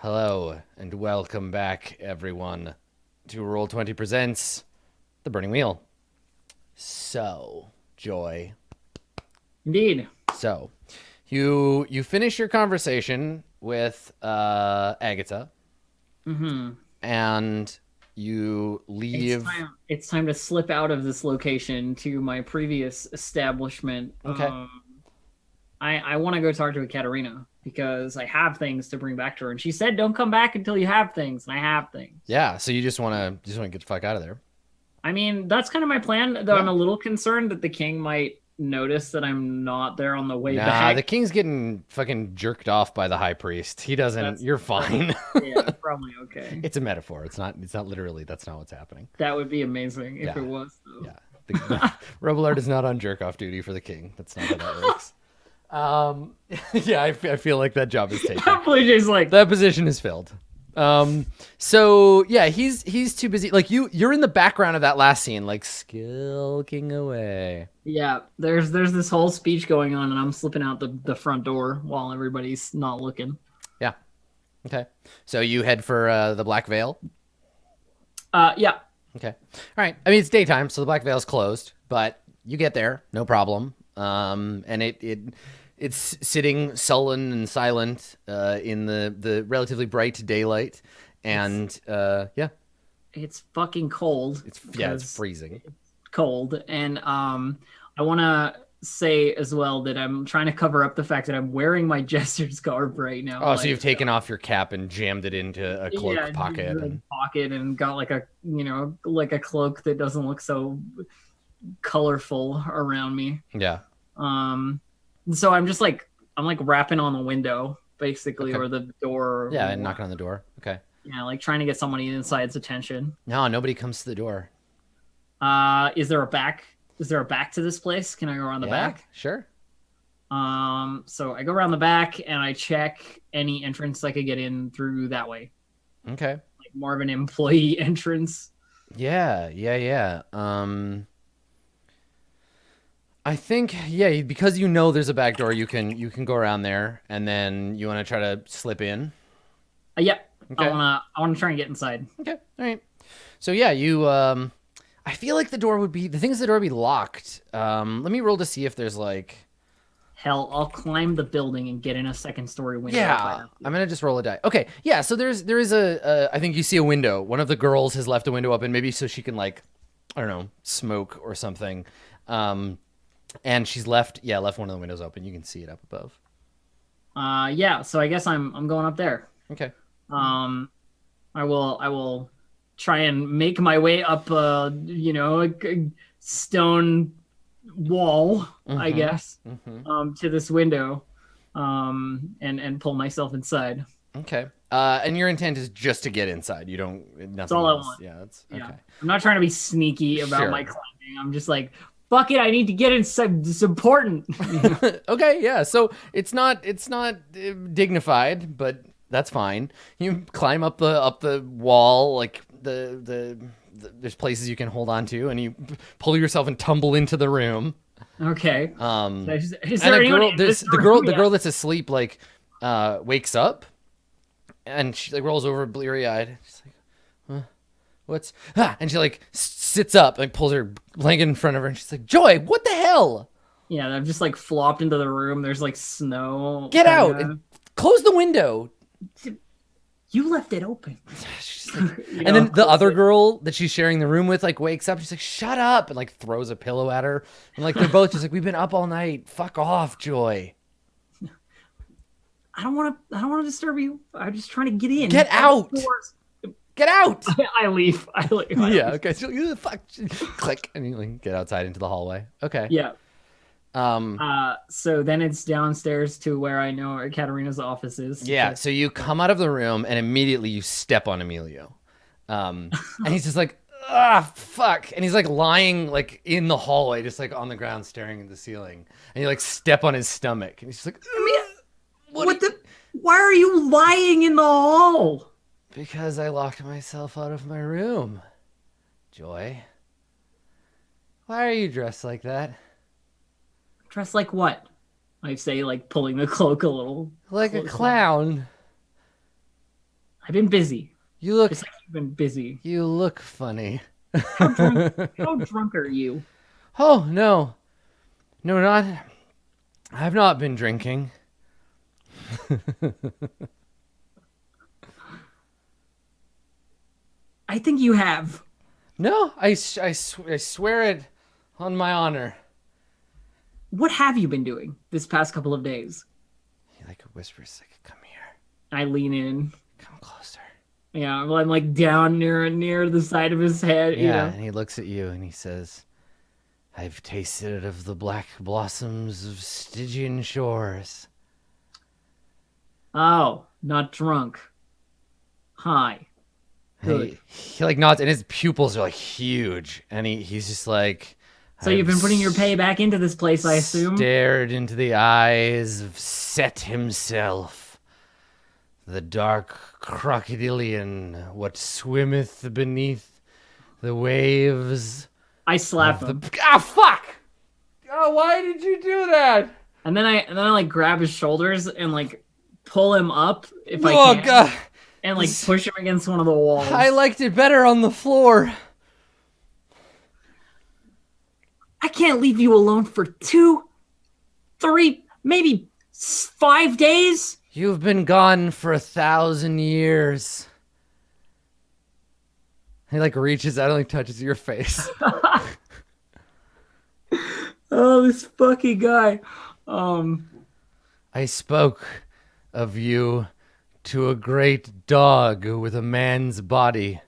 Hello and welcome back, everyone, to Roll20 Presents The Burning Wheel. So, Joy. Indeed. So, you finish your conversation with Agatha, hmm and you It's leave. time. It's time to slip out of this location to my previous establishment. Okay. I want to go talk to Ekaterina because I have things to bring back to her, and she said, "Don't come back until you have things," and I have things. Yeah. So you just want to get the fuck out of there. I mean, that's kind of my plan. Though Yeah. I'm a little concerned that the king might notice that I'm not there on the way Nah, the back. king's getting fucking jerked off by the high priest. He doesn't. That's You're probably fine. yeah, probably okay. It's a metaphor. It's not. It's not literally. That's not what's happening. That would be amazing if it Yeah. was, though. Yeah. The Robillard is not on jerk off duty for the king. That's not how that works. Um, yeah, I feel like that job is taken. Blue Jay's like, That position is filled. So yeah, he's too busy. Like you're in the background of that last scene, like skulking away. yeah, there's this whole speech going on, and I'm slipping out the front door while everybody's not looking. Yeah. Okay. So you head for the Black Veil. Yeah, Okay. All right. I mean, it's daytime, so the Black Veil's closed, but you get there, no problem. And it's sitting sullen and silent in the relatively bright daylight, and yeah, it's fucking cold. it's freezing. Cold, and I want to say as well that I'm trying to cover up the fact that I'm wearing my jester's garb right now. Oh, so you've taken off your cap and jammed it into a cloak yeah, pocket, the and pocket, and got like a cloak that doesn't look so colorful around me. yeah. So I'm like rapping on the window basically, Okay. or the door. Yeah, and knocking on the door. Okay. Yeah, like trying to get somebody inside's attention. No, nobody comes to the door. Is there a back? Is there a back to this place? Can I go around the Yeah, back? sure. So I go around the back and I check any entrance I could get in through that way. Okay. Like more of an employee entrance. Yeah. I think yeah, because you know there's a back door, you can go around there, and then you want to try to slip in. Yep. Okay. I wanna try and get inside. Okay. All right. So yeah, you I feel like the thing is the door would be locked. Let me roll to see if there's like Hell, I'll climb the building and get in a second story window. if I yeah, have to. I'm gonna just roll a die. Okay, yeah. So there is I think you see a window. One of the girls has left a window open, maybe so she can like, I don't know, smoke or something. And she's left one of the windows open. You can see it up above. Yeah. So I guess I'm going up there. Okay. Um, I will try and make my way up a stone wall, I Mm-hmm. guess, Mm-hmm. to this window, and pull myself inside. Okay. And your intent is just to get inside. You don't That's nothing all I else. want. Yeah. That's Yeah. okay. I'm not trying to be sneaky about my Sure. climbing. I'm just like, fuck it, I need to get inside. It's important. Okay, yeah. So it's not dignified, but that's fine. You climb up the wall, like there's places you can hold on to, and you pull yourself and tumble into the room. Okay. Is And there a anyone girl, in there's this the girl, room? the Yeah. girl that's asleep, like wakes up, and she like rolls over, bleary eyed. She's like, huh? What's and she like sits up, like pulls her blanket in front of her, and she's like, Joy, what the hell? Yeah, I've just like flopped into the room. There's like snow. Get out kinda. and close the window. You left it open. She's like, You and know, then the close other it. girl that she's sharing the room with like wakes up. She's like, "Shut up!" and like throws a pillow at her. And like they're both just like, "We've been up all night. Fuck off, Joy. I don't want to. I don't want to disturb you. I'm just trying to get in. Get out. Get out." I leave. I leave. Yeah. Okay. So fuck. Click, and you like, get outside into the hallway. Okay. Yeah. Um. So then it's downstairs to where I know Katarina's office is. Yeah. So you come out of the room and immediately you step on Emilio. And he's just like, ah, fuck. And he's like lying like in the hallway, just like on the ground, staring at the ceiling. And you like step on his stomach, and he's just like, What the? Why are you lying in the hall? because I locked myself out of my room. Joy, why are you dressed like that? Dressed like what? I say, like, pulling the cloak a little. Like a closer. clown. I've been busy. You look Just like you've been busy. you look funny. How drunk? How drunk are you? Oh, no. No, not. I've not been drinking. I think you have. No, I swear it on my honor. What have you been doing this past couple of days? He like whispers, like, come here. I lean in. Come closer. Yeah, I'm like down near the side of his head. Yeah, and he looks at you and he says, I've tasted of the black blossoms of Stygian shores. Oh, not drunk. Hi. Good. He like nods, and his pupils are like huge, and he's just like. So you've been putting your pay back into this place, I assume? Stared into the eyes of Set himself, the dark crocodilian, what swimmeth beneath the waves. I slap him. Ah, fuck! Oh, why did you do that? And then I like grab his shoulders and like pull him up if I Oh, can. God. And like push him against one of the walls. I liked it better on the floor. I can't leave you alone for 2, 3, maybe 5 days. You've been gone for 1,000 years. He like reaches out and like touches your face. Oh, this fucking guy. I spoke of you to a great dog with a man's body.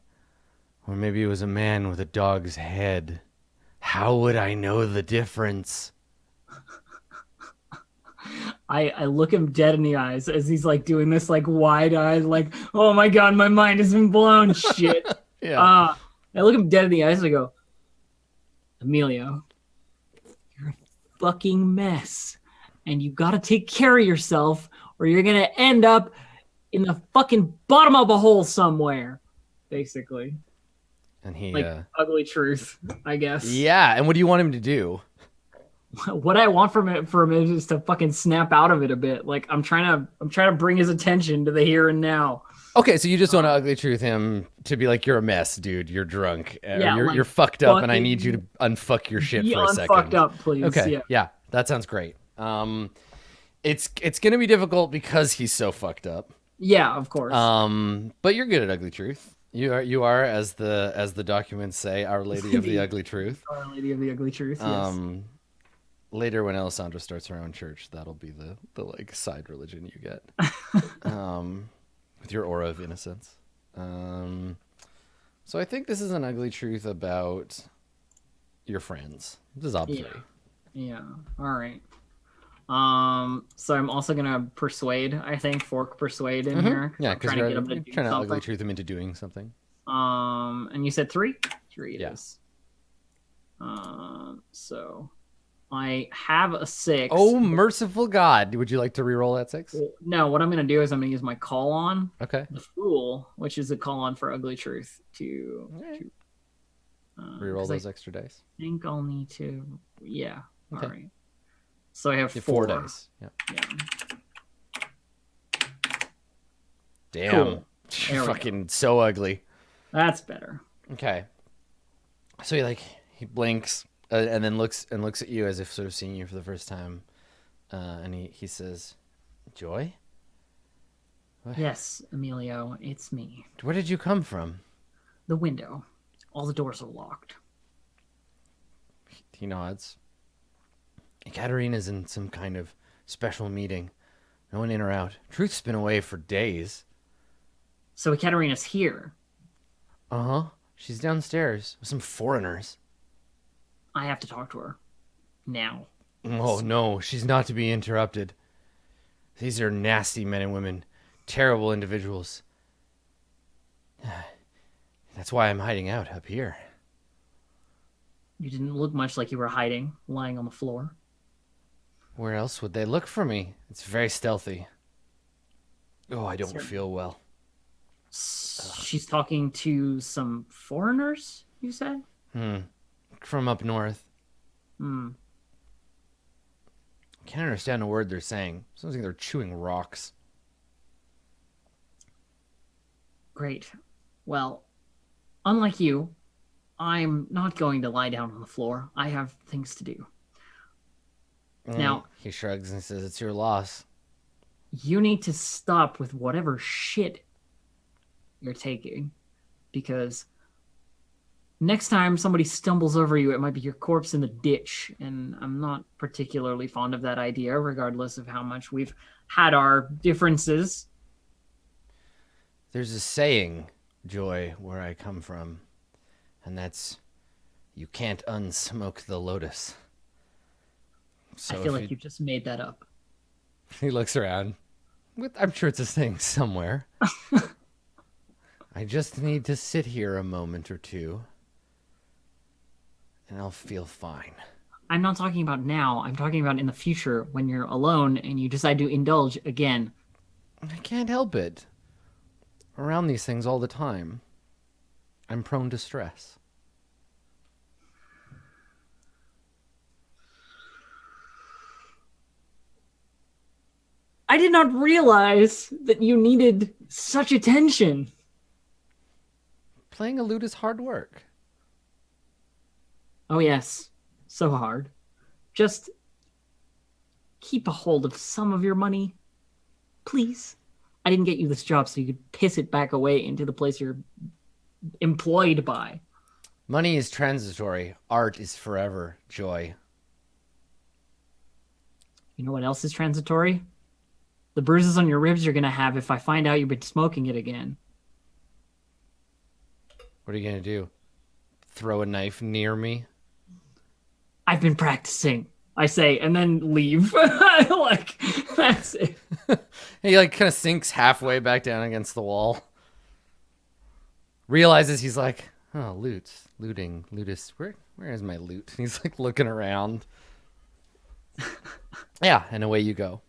Or maybe it was a man with a dog's head. How would I know the difference? I look him dead in the eyes as he's like doing this like wide-eyed, like, oh my god, my mind has been blown shit. Yeah. I look him dead in the eyes and I go, Emilio, you're a fucking mess. And you gotta take care of yourself or you're gonna end up in the fucking bottom of a hole somewhere. Basically. And he like ugly truth, I guess. Yeah, and what do you want him to do? What I want from him is to fucking snap out of it a bit. Like I'm trying to bring his attention to the here and now. Okay, so you just want to ugly truth him to be like, you're a mess, dude. You're drunk. Yeah, you're fucked up, and I need you to unfuck your shit for a second. Unfucked up, please. Okay, yeah, that sounds great. It's gonna be difficult because he's so fucked up. Yeah, of course. But you're good at ugly truth. You are as the documents say, Our Lady of the Ugly Truth. Our Lady of the Ugly Truth. Yes. Later, when Alessandra starts her own church, that'll be the like side religion you get. With your aura of innocence. So I think this is an ugly truth about your friends. This is obvious. Yeah. All right. So I'm also gonna persuade. I think fork persuade in here. Yeah, because trying you're to get him to do trying to something. ugly truth him into doing something. And you said 3. 3 it Yeah. is. So I have a 6. Oh, merciful God! Would you like to re-roll that 6? No, what I'm gonna do is I'm gonna use my call on Okay. the Fool, which is a call on for ugly truth to Re-roll those extra dice. I think I'll need to. Yeah. Okay. All right. So I have You have 4 dice. Yeah. Damn. Cool. You're fucking so ugly. That's better. Okay. So he blinks and then looks at you as if sort of seeing you for the first time, and he says, "Joy? What? Yes, Emilio, it's me. Where did you come from?" The window. All the doors are locked. He nods. Katerina's in some kind of special meeting. No one in or out. Truth's been away for days. So Ekaterina's here. Uh-huh. She's downstairs with some foreigners. I have to talk to her. Now. Oh, no. She's not to be interrupted. These are nasty men and women. Terrible individuals. That's why I'm hiding out up here. You didn't look much like you were hiding, lying on the floor. Where else would they look for me? It's very stealthy. Oh, I don't Sure. feel well. She's talking to some foreigners, you said? From up north. Hmm. Can't understand a word they're saying. Sounds like they're chewing rocks. Great. Well, unlike you, I'm not going to lie down on the floor. I have things to do. Now, He shrugs and says, "It's your loss." you need to stop with whatever shit you're taking, because next time somebody stumbles over you, it might be your corpse in the ditch, and I'm not particularly fond of that idea, regardless of how much we've had our differences. There's a saying, Joy, where I come from, and that's, "You can't unsmoke the lotus." I So feel like you just made that up. he looks around. I'm sure it's a saying somewhere. I just need to sit here a moment or two, and I'll feel fine. I'm not talking about now. I'm talking about in the future when you're alone and you decide to indulge again. I can't help it. Around these things all the time. I'm prone to stress. I did not realize that you needed such attention. Playing a lute is hard work. Oh, yes. So hard. Just keep a hold of some of your money, please. I didn't get you this job so you could piss it back away into the place you're employed by. Money is transitory. Art is forever. Joy. You know what else is transitory? The bruises on your ribs you're going to have if I find out you've been smoking it again. What are you going to do? Throw a knife near me? I've been practicing, I say, and then leave. Like, that's it. He like kind of sinks halfway back down against the wall. Realizes he's like, oh, looting, lootist. Where is my loot? And he's like looking around. Yeah, and away you go.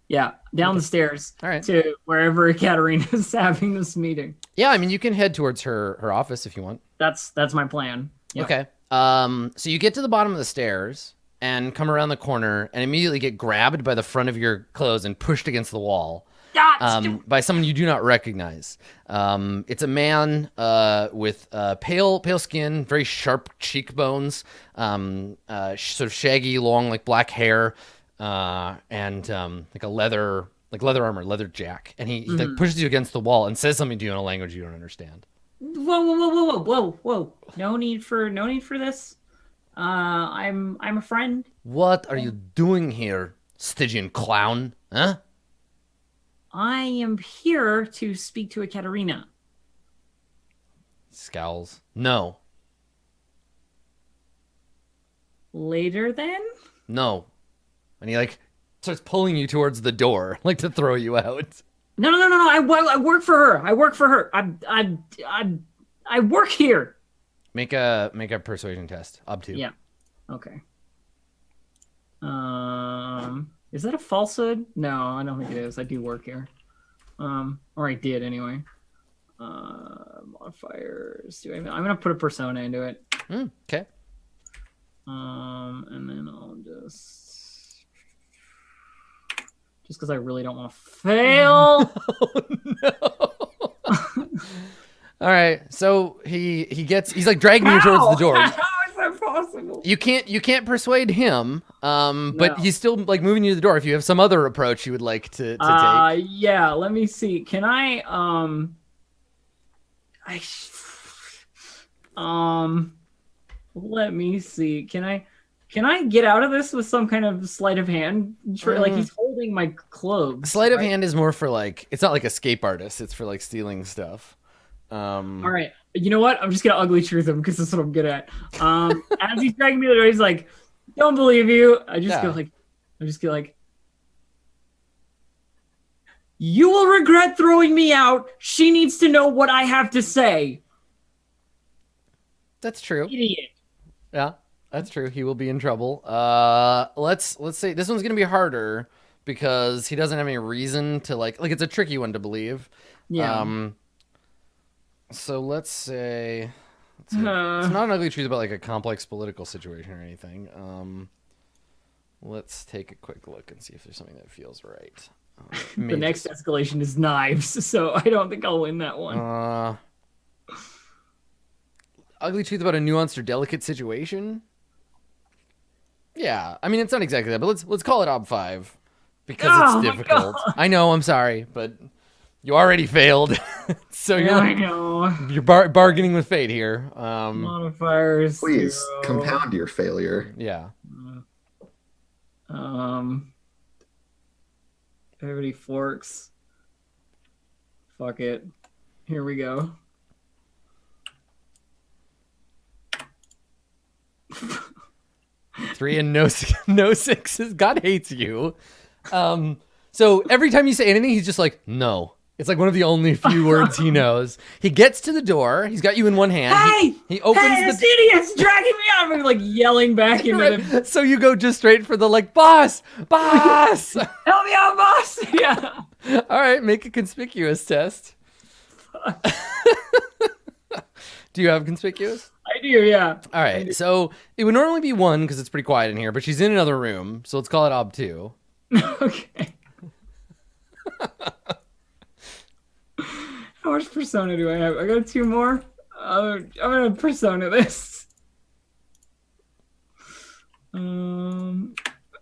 Yeah, down the stairs. All right. To wherever Katerina's having this meeting. Yeah, I mean you can head towards her office if you want. That's my plan. Yep. Okay. So you get to the bottom of the stairs and come around the corner and immediately get grabbed by the front of your clothes and pushed against the wall. By someone you do not recognize. It's a man with pale skin, very sharp cheekbones, sort of shaggy, long, like black hair, and like a leather armor, leather jack. And he like pushes you against the wall and says something to you in a language you don't understand. Whoa. No need for this. I'm a friend. What are you doing here, Stygian clown? Huh? I am here to speak to a Katerina. Scowls. No. Later then? No. And he like starts pulling you towards the door, like to throw you out. No. I work for her. I work here. Make a persuasion test. Up to. Yeah. Okay. Is that a falsehood? No, I don't think it is. I do work here. Or I did anyway. Modifiers. I'm gonna put a persona into it. Okay. And then I'll just because I really don't want to fail. Oh, no. All right. So he's like dragging you towards the door. How is that possible? You can't persuade him. But No. he's still like moving you to the door. If you have some other approach you would like to take. Yeah, let me see. Can I let me see. Can I get out of this with some kind of sleight of hand? Like he's holding my clothes. Sleight of hand is more for like, it's not like escape artist. It's for like stealing stuff. All right. You know what? I'm just gonna ugly truth him because that's what I'm good at. As he's dragging me to the door, he's like, "Don't believe you." I just go like, "You will regret throwing me out. She needs to know what I have to say." That's true. Idiot. Yeah, that's true. He will be in trouble. Let's say this one's gonna be harder because he doesn't have any reason to like it's a tricky one to believe. Yeah. So let's say it's not an ugly truth about like a complex political situation or anything. Let's take a quick look and see if there's something that feels right. The next escalation is knives, so I don't think I'll win that one. Ugly truth about a nuanced or delicate situation. Yeah, I mean it's not exactly that, but let's call it Ob 5 because it's difficult. I know, I'm sorry, but you already failed, so I know. You're bargaining with fate here. Modifiers. Please 0. compound your failure. Yeah. Everybody forks. Fuck it. Here we go. Three and no sixes. God hates you. So every time you say anything, he's just like, no. It's like one of the only few words he knows. He gets to the door. He's got you in one hand. Hey! He opens this idiot's dragging me out. I'm like yelling back into the... So you go just straight for the like, boss! Help me out, boss! Yeah. All right, make a conspicuous test. Do you have conspicuous? I do, yeah. All right, so it would normally be 1 because it's pretty quiet in here, but she's in another room, so let's call it Ob 2. Okay. How much persona do I have? I got 2 more. I'm gonna persona this.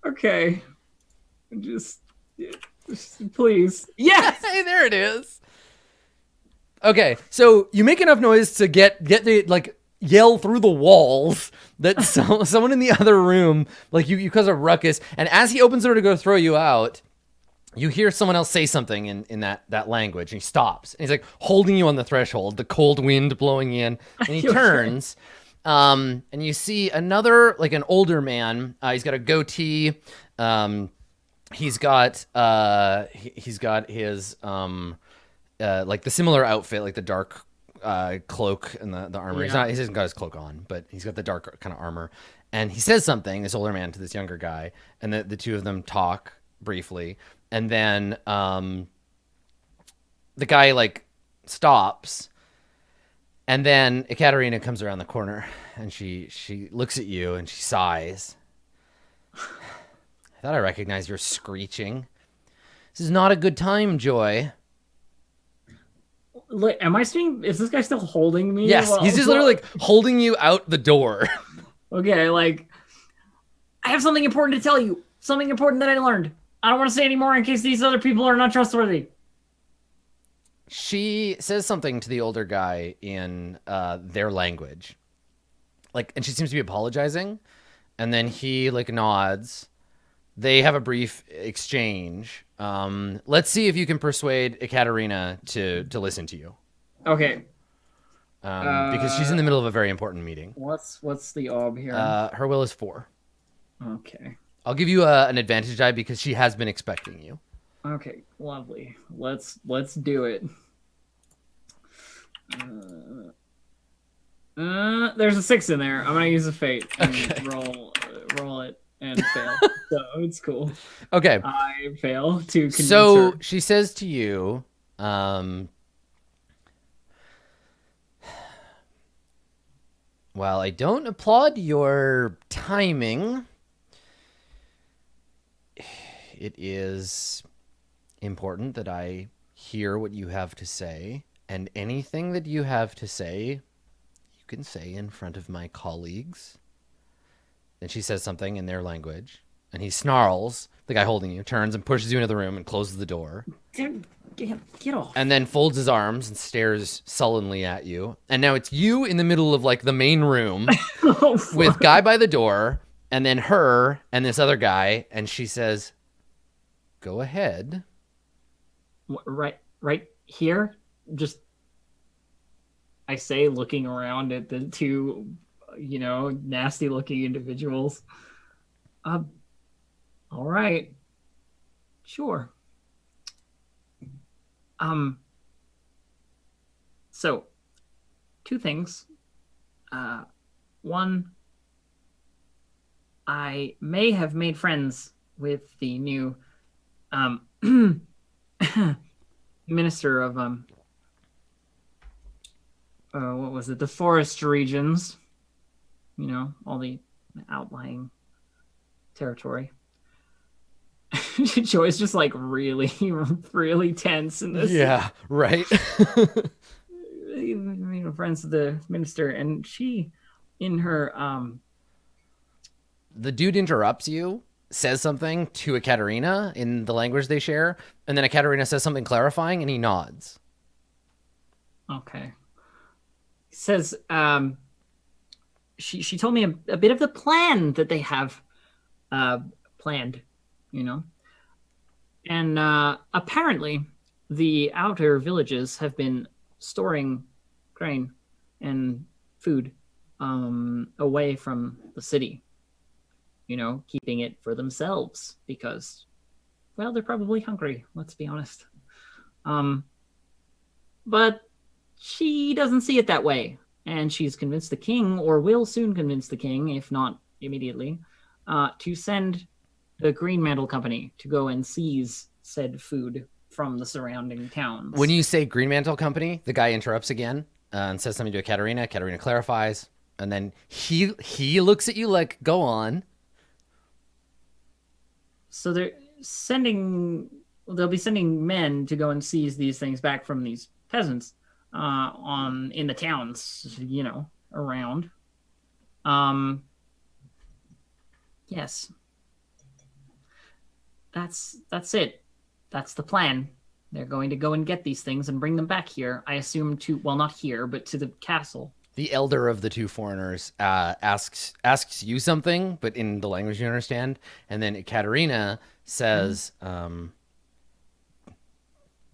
Okay. Just please. Yes. Hey, there it is. Okay, so you make enough noise to get the like yell through the walls that someone in the other room like you cause a ruckus, and as he opens the door to go throw you out, you hear someone else say something in that language, and he stops. And he's like holding you on the threshold, the cold wind blowing in, and he turns, and you see another, like an older man. He's got a goatee. He's got his like the similar outfit, like the dark cloak and the armor. Yeah. He hasn't got his cloak on, but he's got the dark kind of armor. And he says something, this older man, to this younger guy, and the two of them talk briefly. And then the guy like stops, and then Ekaterina comes around the corner, and she looks at you and she sighs. I thought I recognized your screeching. This is not a good time, Joy. Like, am I seeing? Is this guy still holding me? Yes, he's just literally like holding you out the door. Okay, like I have something important to tell you. Something important that I learned. I don't want to say any more in case these other people are not trustworthy. She says something to the older guy in their language, like, and she seems to be apologizing, and then he like nods. They have a brief exchange. Let's see if you can persuade Ekaterina to listen to you. Okay. Because she's in the middle of a very important meeting. What's the ob here? Her will is 4. Okay. I'll give you an advantage die because she has been expecting you. Okay, lovely. Let's do it. There's a 6 in there. I'm gonna use a fate and roll it and fail. So it's cool. Okay. I fail to convince So her. she says to you, while I don't applaud your timing, it is important that I hear what you have to say, and anything that you have to say, you can say in front of my colleagues. Then she says something in their language, and he snarls, the guy holding you, turns and pushes you into the room and closes the door. Get off. And then folds his arms and stares sullenly at you. And now it's you in the middle of like the main room with guy by the door, and then her and this other guy, and she says, "Go ahead." Right here. Just I say, looking around at the two, nasty looking individuals. All right. Sure. So 2 things. One, I may have made friends with the new minister of what was it? The forest regions. All the outlying territory. Joy's just like really, really tense in this. Yeah, right. Friends with the minister, and she, in her The dude interrupts you, says something to Ekaterina in the language they share, and then Ekaterina says something clarifying, and he nods. okay, says she told me a bit of the plan that they have uh planned, you know, and apparently the outer villages have been storing grain and food away from the city, you know, keeping it for themselves because, well, they're probably hungry, let's be honest. Um, but she doesn't see it that way. And she's convinced the king, or will soon convince the king, if not immediately, to send the Green Mantle Company to go and seize said food from the surrounding When towns. you say Green Mantle Company, the guy interrupts again and says something to Ekaterina. Ekaterina clarifies, and then he looks at you like, "Go on." So they'll be sending men to go and seize these things back from these peasants on in the towns, you know, around. Um, yes, that's it. That's the plan. They're going to go and get these things and bring them back here. I assume to, well, not here, but to the castle. The elder of the two foreigners asks you something, but in the language you understand, and then Ekaterina says,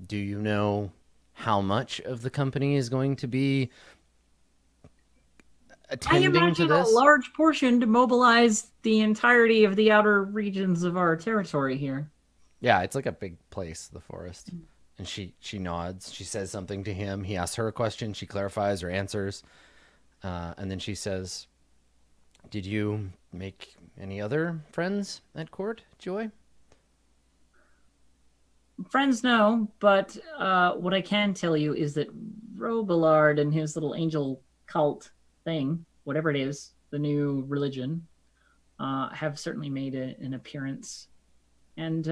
"Do you know how much of the company is going to be I attending to imagine a this?" large portion to mobilize the entirety of the outer regions of our territory here. Yeah, it's like a big place, the forest. And she nods. She says something to him. He asks her a question. She clarifies or answers, and then she says, "Did you make any other friends at court, Joy?" Friends know, but what I can tell you is that Robillard and his little angel cult thing, whatever it is, the new religion, have certainly made an appearance. And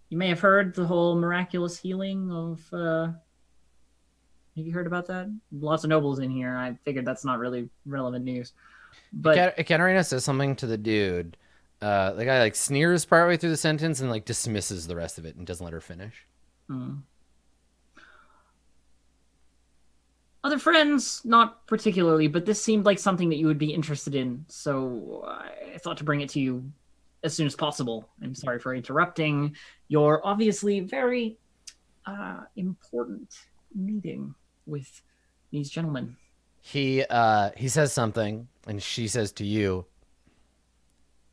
you may have heard the whole miraculous healing of. Have you heard about that? Lots of nobles in here. I figured that's not really relevant news. But Ekaterina says something to the dude. The guy like sneers partway through the sentence and like dismisses the rest of it and doesn't let her finish. mm, other friends, not particularly, but this seemed like something that you would be interested in. So I thought to bring it to you as soon as possible. I'm sorry for interrupting your obviously very important meeting with these gentlemen. He says something and she says to you,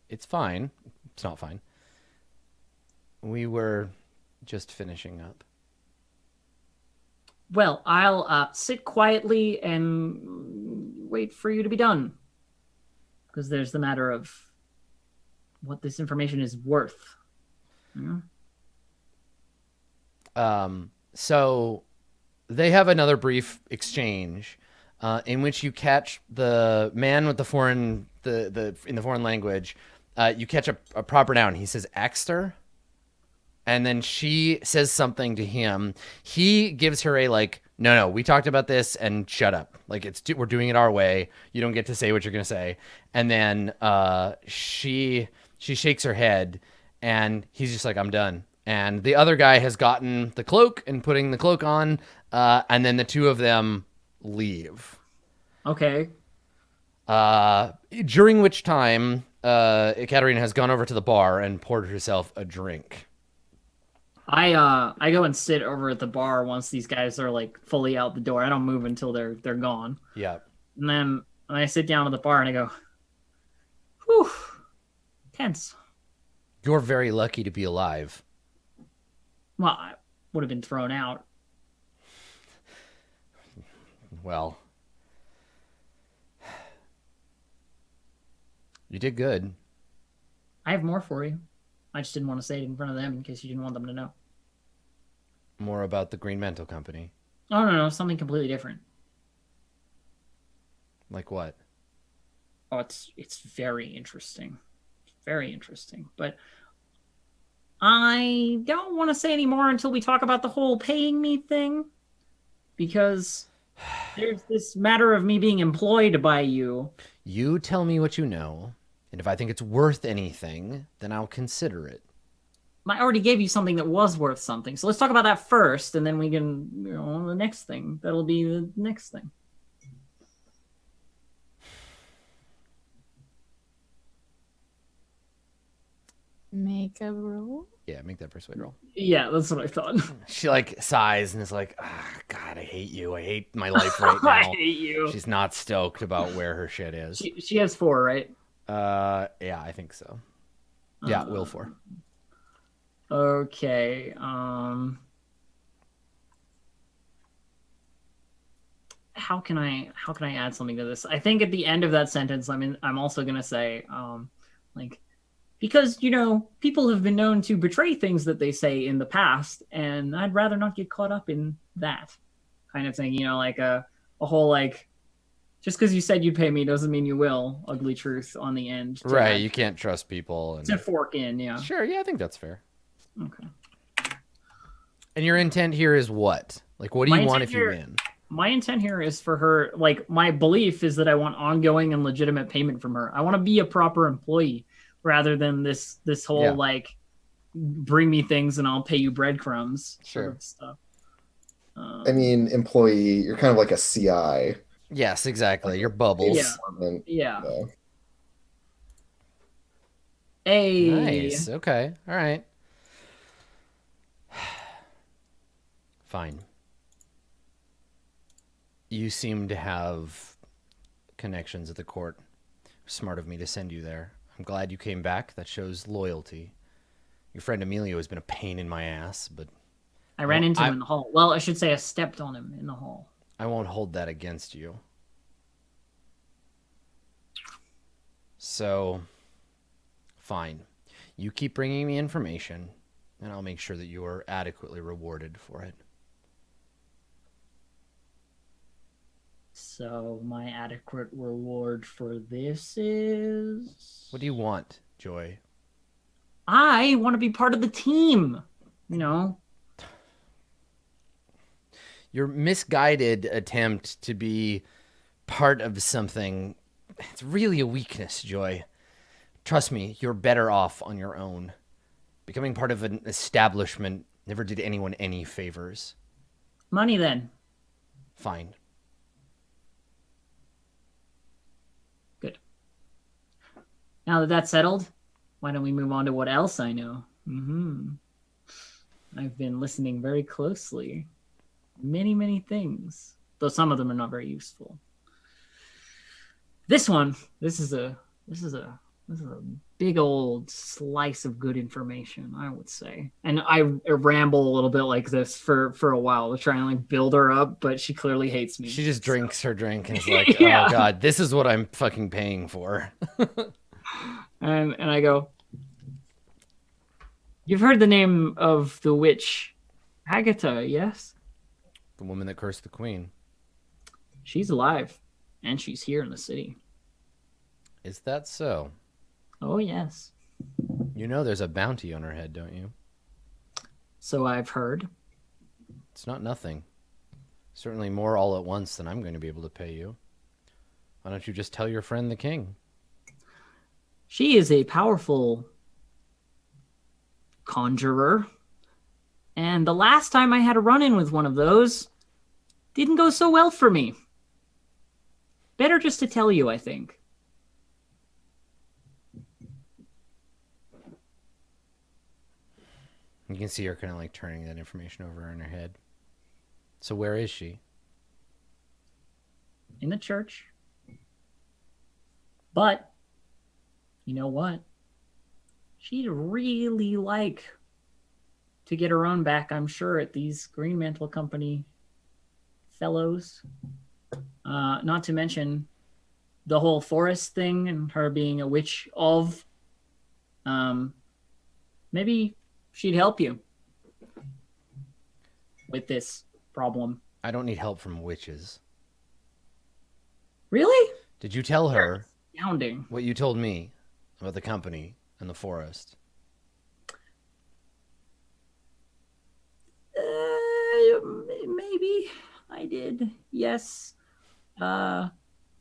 "It's fine. It's not fine. We were just finishing up." Well, I'll sit quietly and wait for you to be done. Because there's the matter of what this information is worth. Yeah. So they have another brief exchange in which you catch the man with the foreign the in the foreign language. You catch a proper noun. He says Axter, and then she says something to him. He gives her a like, no, no, we talked about this, and shut up. Like we're doing it our way. You don't get to say what you're gonna say. And then she shakes her head, and he's just like, I'm done. And the other guy has gotten the cloak and putting the cloak on, and then the two of them leave. Okay. During which time, Katerina has gone over to the bar and poured herself a drink. I go and sit over at the bar once these guys are like fully out the door. I don't move until they're gone. Yeah. And then I sit down at the bar and I go, whew, tense. You're very lucky to be alive. Well, I would have been thrown out. Well, you did good. I have more for you. I just didn't want to say it in front of them in case you didn't want them to know. More about the Green Mantle Company. Oh no, something completely different. Like what? Oh, it's very interesting. Very interesting. But I don't want to say any more until we talk about the whole paying me thing, because there's this matter of me being employed by you. You tell me what you know, and if I think it's worth anything, then I'll consider it. I already gave you something that was worth something, so let's talk about that first, and then we can, the next thing. That'll be the next thing. Make a roll. Yeah, make that persuade roll. Yeah, that's what I thought. She like sighs and is like, God, I hate you. I hate my life right now. I hate you. She's not stoked about where her shit is. She has 4, right? Yeah, I think so. Yeah, will 4. Okay. How can I add something to this? I think at the end of that sentence, I'm also gonna say, like, because people have been known to betray things that they say in the past, and I'd rather not get caught up in that kind of thing. Like a whole like, just because you said you'd pay me doesn't mean you will. Ugly truth on the end. Right, you can't trust people. To fork in, yeah. Sure, yeah, I think that's fair. Okay. And your intent here is what? Like, what do you want if you win? My intent here is for her, like, my belief is that I want ongoing and legitimate payment from her. I want to be a proper employee rather than this whole, like, bring me things and I'll pay you breadcrumbs sort of stuff. I mean, employee, you're kind of like a CI. Yes, exactly. Your bubbles. Yeah. Yeah. Hey. Nice. Okay. All right. Fine. You seem to have connections at the court. Smart of me to send you there. I'm glad you came back. That shows loyalty. Your friend Emilio has been a pain in my ass, but I ran into him in the hall. Well, I should say I stepped on him in the hall. I won't hold that against you. So, fine. You keep bringing me information, and I'll make sure that you are adequately rewarded for it. So, my adequate reward for this is... What do you want, Joy? I want to be part of the team. Your misguided attempt to be part of something, it's really a weakness, Joy. Trust me, you're better off on your own. Becoming part of an establishment never did anyone any favors. Money, then. Fine. Good. Now that that's settled, why don't we move on to what else I know? I've been listening very closely. Many, many things, though some of them are not very useful. This is a big old slice of good information, I would say. And I ramble a little bit like this for a while to try and like build her up, but she clearly hates me. She just drinks her drink and is like, yeah. Oh God, this is what I'm fucking paying for. and I go, you've heard the name of the witch Agatha, yes? The woman that cursed the queen. She's alive, and she's here in the city. Is that so? Oh, yes. You know there's a bounty on her head, don't you? So I've heard. It's not nothing. Certainly more all at once than I'm going to be able to pay you. Why don't you just tell your friend the king? She is a powerful conjurer. And the last time I had a run-in with one of those, didn't go so well for me. Better just to tell you, I think. You can see her kind of like turning that information over in her head. So where is she? In the church. But, you know what? She'd really like to get her own back, I'm sure, at these Green Mantle Company fellows. Not to mention the whole forest thing and her being a witch of. Maybe she'd help you with this problem. I don't need help from witches. Really? Did you tell her Astounding. what you told me about the company and the forest? did. Yes.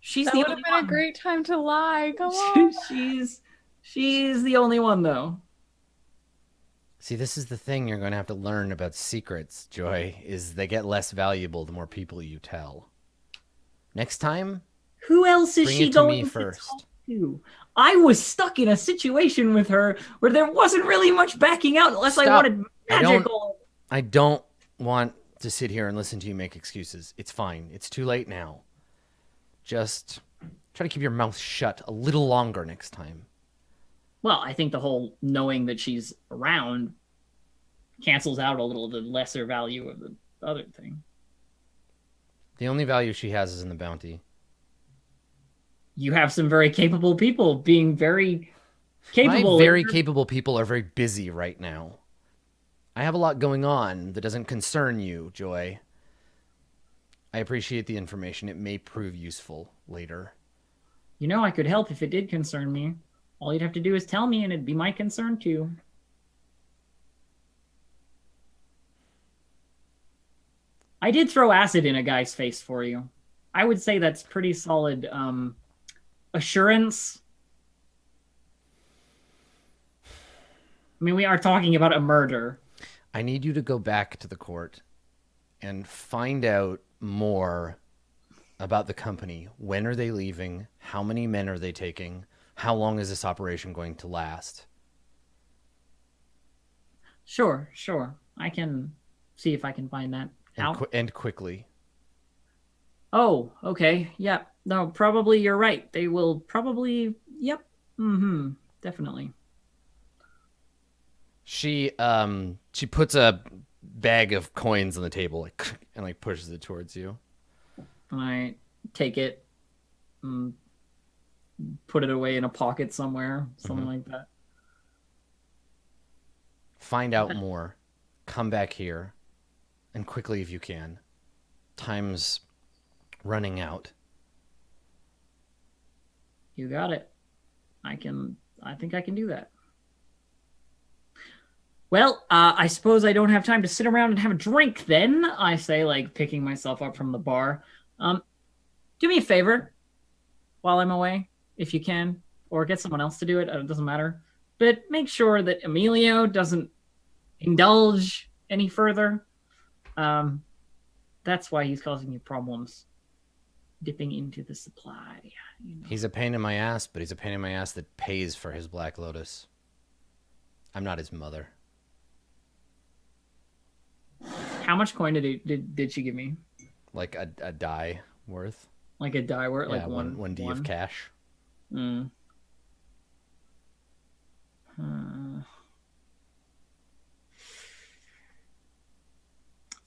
She's That the would have only been a one. great time to lie. Come on. She's the only one, though. See, this is the thing you're going to have to learn about secrets, Joy, is they get less valuable the more people you tell. Next time, Who else is bring she it to me going to first. talk to? I was stuck in a situation with her where there wasn't really much backing out unless I Stop. wanted magical. I don't want to sit here and listen to you make excuses. It's fine. It's too late now. Just try to keep your mouth shut a little longer next time. Well, I think the whole knowing that she's around cancels out a little the lesser value of the other thing. The only value she has is in the bounty. You have some very capable people being very capable. My very capable people are very busy right now. I have a lot going on that doesn't concern you, Joy. I appreciate the information. It may prove useful later. You know, I could help if it did concern me. All you'd have to do is tell me and it'd be my concern too. I did throw acid in a guy's face for you. I would say that's pretty solid assurance. I mean, we are talking about a murder. I need you to go back to the court and find out more about the company. When are they leaving? How many men are they taking? How long is this operation going to last? Sure. I can see if I can find that out. And quickly. Oh, okay. Yeah. No, probably you're right. They will probably. Yep. Definitely. She puts a bag of coins on the table and pushes it towards you. I take it and put it away in a pocket somewhere, something like that. Find out more. Come back here. And quickly if you can. Time's running out. You got it. I think I can do that. Well, I suppose I don't have time to sit around and have a drink then, I say, picking myself up from the bar. Do me a favor while I'm away, if you can, or get someone else to do it. It doesn't matter. But make sure that Emilio doesn't indulge any further. That's why he's causing you problems. Dipping into the supply. You know. He's a pain in my ass, but he's a pain in my ass that pays for his Black Lotus. I'm not his mother. How much coin did she give me? Like a die worth. Like a die worth? Yeah, like one D of cash.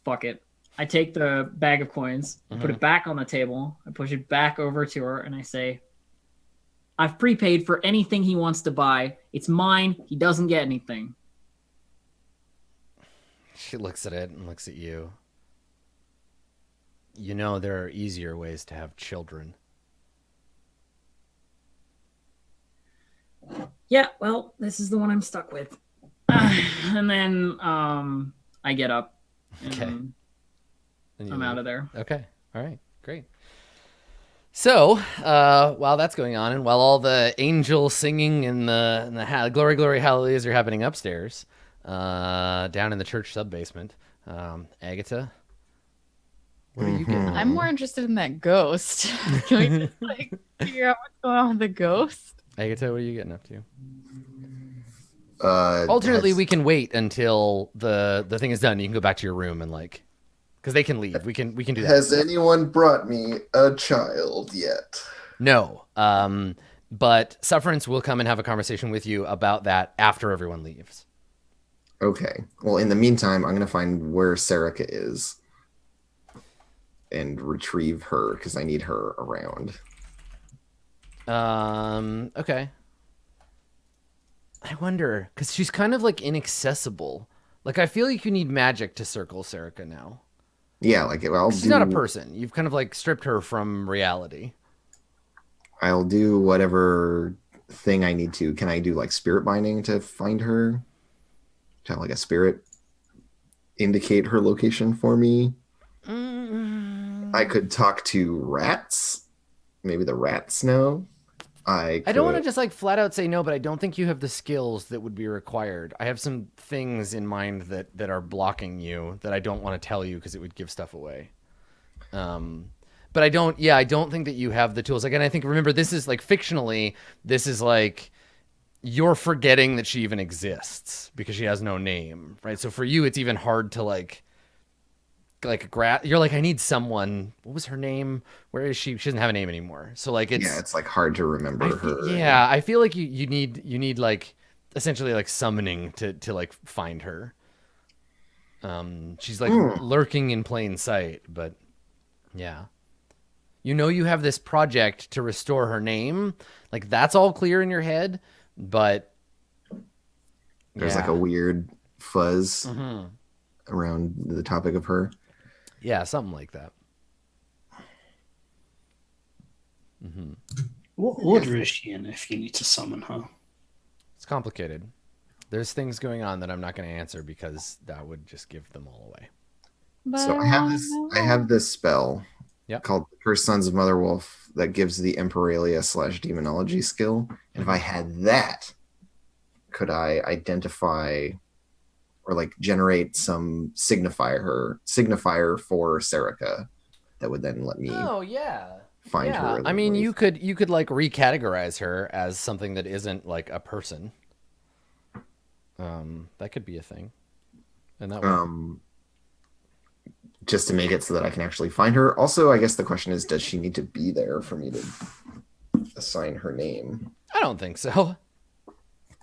Fuck it. I take the bag of coins, I put it back on the table, I push it back over to her, and I say, I've prepaid for anything he wants to buy. It's mine. He doesn't get anything. She looks at it and looks at you. You know there are easier ways to have children. Yeah, well, this is the one I'm stuck with. And then I get up. Okay. I'm out of there. Okay. All right. Great. So, while that's going on, and while all the angel singing and the glory, glory, hallelujahs are happening upstairs, down in the church sub-basement, Agatha, what are you getting? I'm more interested in that ghost. Can we just figure out what's going on with the ghost? Agatha, what are you getting up to? Alternately, we can wait until the thing is done. You can go back to your room and because they can leave. We can do that. Has anyone brought me a child yet? No. But Sufferance will come and have a conversation with you about that after everyone leaves. Okay. Well, in the meantime, I'm going to find where Serica is and retrieve her because I need her around. Okay. I wonder, because she's kind of inaccessible. I feel like you need magic to circle Serica now. Yeah, she's not a person. You've kind of stripped her from reality. I'll do whatever thing I need to. Can I do spirit binding to find her? To have a spirit indicate her location for me? I could talk to rats. Maybe the rats know. I don't want to could. just like flat out say no, but I don't think you have the skills that would be required. I have some things in mind that are blocking you that I don't want to tell you because it would give stuff away. But I don't. Yeah, I don't think that you have the tools. Again, I think remember this is like fictionally. This is like you're forgetting that she even exists because she has no name, right? So for you, it's even hard to like you're like, I need someone. What was her name? Where is she? She doesn't have a name anymore. So like It's like hard to remember her. yeah, I feel like you need like essentially like summoning to like find her. She's like lurking in plain sight, but yeah. You have this project to restore her name. Like that's all clear in your head, but There's like a weird fuzz around the topic of her. Yeah, something like that. What order is she in if you need to summon her? It's complicated. There's things going on that I'm not going to answer because that would just give them all away. So I have this spell Yep. called Cursed Sons of Mother Wolf that gives the Imperalia / Demonology skill. And if I had that, could I identify or like generate some signifier for Serica that would then let me find her? I mean, you could like recategorize her as something that isn't like a person. That could be a thing. And that would... just to make it so that I can actually find her. Also, I guess the question is, does she need to be there for me to assign her name? I don't think so.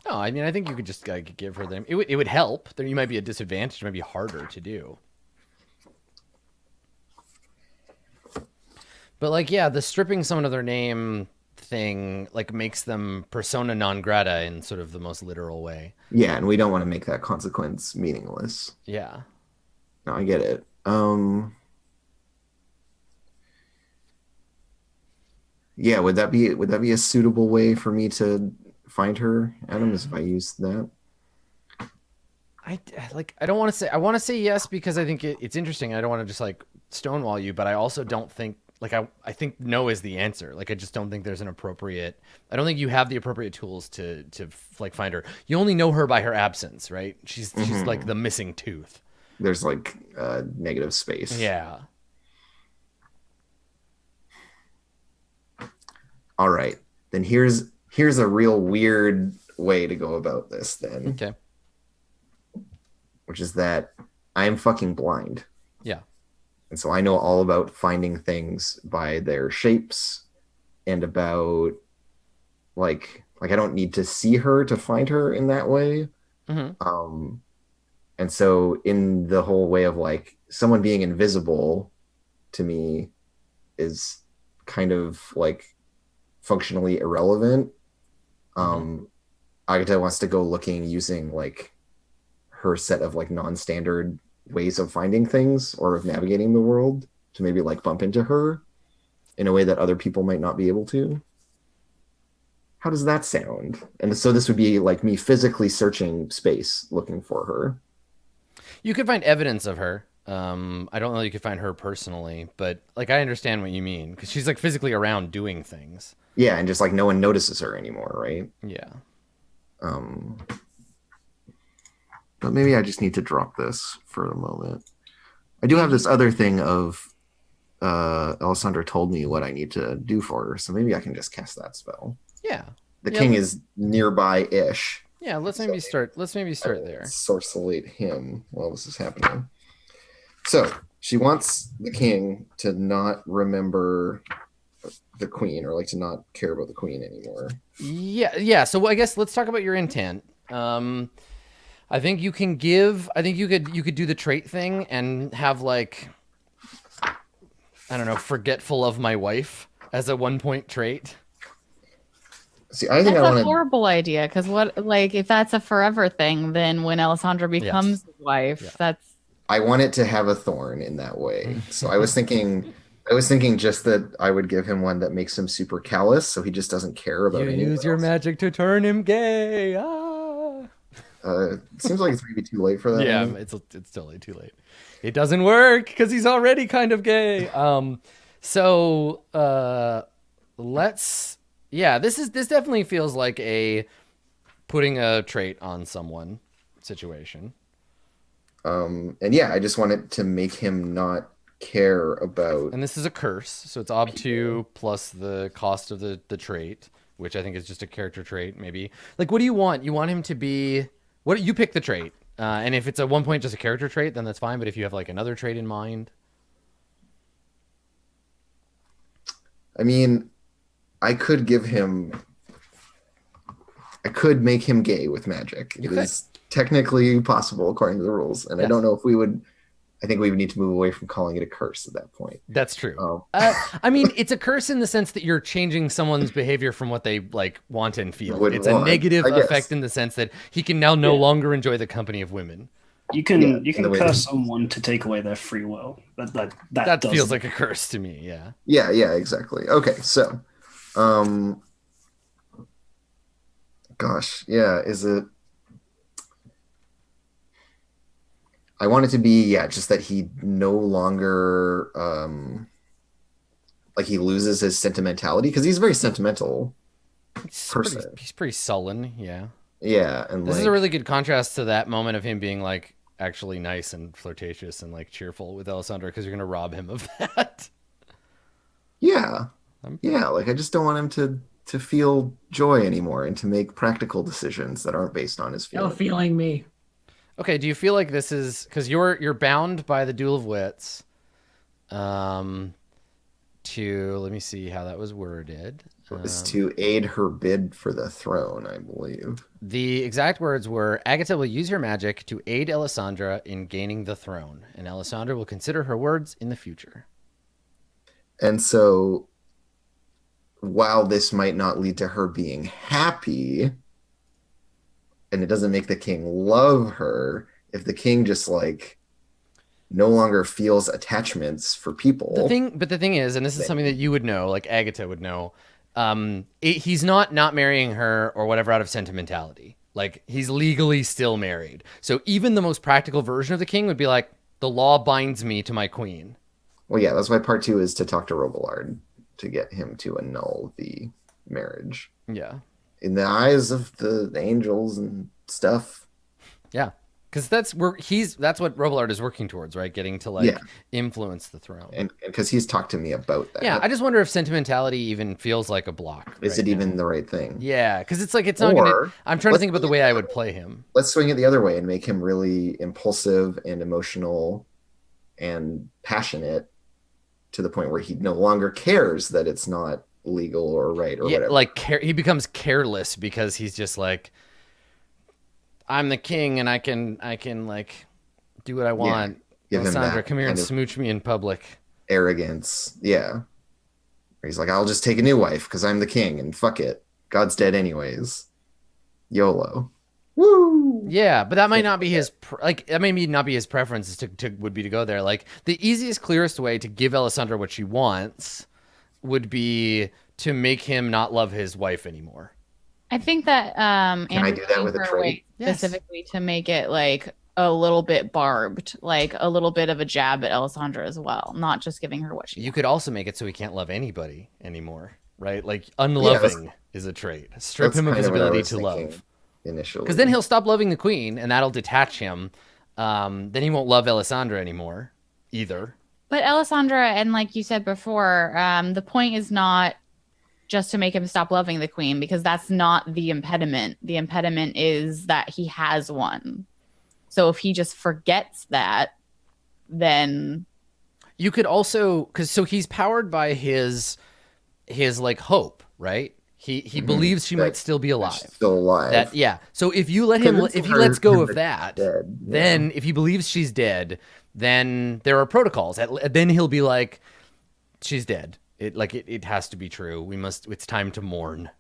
No, I mean, I think you could just like give her the name. It would help. There, you might be a disadvantage. It might be harder to do. But like, yeah, the stripping someone of their name thing like makes them persona non grata in sort of the most literal way. Yeah, and we don't want to make that consequence meaningless. Yeah. No, I get it. Yeah, would that be a suitable way for me to find her, Adam, is if I use that? I don't want to say, I want to say yes because I think it's interesting. I don't want to just like stonewall you, but I also don't think like, I think no is the answer. Like, I just don't think there's an appropriate, I don't think you have the appropriate tools to like find her. You only know her by her absence, right? She's like the missing tooth. There's like negative space. Yeah. All right. Then here's a real weird way to go about this then. Okay. Which is that I'm fucking blind. Yeah. And so I know all about finding things by their shapes and about like I don't need to see her to find her in that way. Mm-hmm. And so in the whole way of like someone being invisible to me is kind of like functionally irrelevant. Agata wants to go looking using like her set of like non-standard ways of finding things or of navigating the world to maybe like bump into her in a way that other people might not be able to. How does that sound? And so this would be like me physically searching space looking for her. You could find evidence of her. I don't know you could find her personally, but like I understand what you mean because she's like physically around doing things. Yeah, and just like no one notices her anymore, right? Yeah. But maybe I just need to drop this for a moment. I do have this other thing of Alessandra told me what I need to do for her, so maybe I can just cast that spell. Yeah. The king is nearby-ish. Yeah, let's maybe start there. Sorcelate him while this is happening. So she wants the king to not remember the queen or like to not care about the queen anymore. Yeah. So I guess let's talk about your intent. I think you can give. I think you could do the trait thing and have like, I don't know, forgetful of my wife as a 1-point trait. See, I think that's a horrible idea because what, like, if that's a forever thing, then when Alessandra becomes his wife, that's. I want it to have a thorn in that way. So I was thinking just that I would give him one that makes him super callous, so he just doesn't care about anything. Use your magic to turn him gay. Ah. It seems like it's maybe too late for that. Yeah, one. it's totally too late. It doesn't work because he's already kind of gay. So let's. Yeah, this definitely feels like a putting a trait on someone situation. And yeah, I just wanted to make him not care about. And this is a curse, so it's ob2 plus the cost of the trait, which I think is just a character trait, maybe. Like, what do you want? You want him to be. What you pick the trait, and if it's a 1 point just a character trait, then that's fine. But if you have like another trait in mind, I mean, I could give him. I could make him gay with magic. It is technically possible according to the rules, and I don't know if we would. I think we would need to move away from calling it a curse at that point. that's true. I mean, it's a curse in the sense that you're changing someone's behavior from what they like want and feel. Would It's want, a negative I guess. effect in the sense that he can now no longer enjoy the company of women. You can Yeah, you in the can way curse that- someone to take away their free will. That That feels doesn't- like a curse to me. Yeah. Yeah, exactly. Okay, so, gosh, yeah, is it? I want it to be, just that he no longer, like he loses his sentimentality because he's very sentimental. Person. He's pretty sullen. Yeah. Yeah, and This like, is a really good contrast to that moment of him being like actually nice and flirtatious and like cheerful with Alessandra because you're gonna rob him of that. yeah, like I just don't want him to feel joy anymore and to make practical decisions that aren't based on his No feelings. feeling me. Okay, do you feel like this is because you're bound by the Duel of Wits? To let me see how that was worded. Is to aid her bid for the throne, I believe. The exact words were Agatha will use her magic to aid Alessandra in gaining the throne, and Alessandra will consider her words in the future. And so, while this might not lead to her being happy, and it doesn't make the king love her, if the king just like no longer feels attachments for people. The thing is, and this is something that you would know, like Agatha would know, he's not marrying her or whatever out of sentimentality. Like, he's legally still married. So even the most practical version of the king would be like, the law binds me to my queen. Well, yeah, that's why part 2 is to talk to Robillard to get him to annul the marriage. Yeah. In the eyes of the angels and stuff. Yeah. Because that's what Robillard is working towards, right? Getting to like influence the throne. And because he's talked to me about that. Yeah, I just wonder if sentimentality even feels like a block. Is right it even now. the right thing? Yeah, because it's like it's not gonna. Or I'm trying to let's think about the way I would play him. Let's swing it the other way and make him really impulsive and emotional and passionate to the point where he no longer cares that it's not legal or right or whatever. Like he becomes careless because he's just like, I'm the king and I can like do what I want. Give him Alessandra, that come here and kind of smooch me in public. arrogance. Yeah. Where he's like, I'll just take a new wife because I'm the king and fuck it. God's dead anyways. YOLO. Woo! Yeah, but that might not be his that may not be his preference would be to go there. Like the easiest, clearest way to give Alessandra what she wants would be to make him not love his wife anymore. I think that Can I Andrew do that with a gave her trait? away Yes. specifically to make it like a little bit barbed, like a little bit of a jab at Alessandra as well, not just giving her what she You could also make it so he can't love anybody anymore, right? Like unloving is a trait. Strip That's him of kind his of what I ability was to thinking love. initially. Because then he'll stop loving the queen, and that'll detach him. Then he won't love Alessandra anymore, either. But Alessandra, and like you said before, the point is not just to make him stop loving the queen, because that's not the impediment. The impediment is that he has one. So if he just forgets that, then You could also so he's powered by his like hope, right? He believes she might still be alive. She's still alive. So if you let him, Convince if he her lets go that of she's that, dead, yeah. then if he believes she's dead, then there are protocols. Then he'll be like, she's dead. It has to be true. It's time to mourn.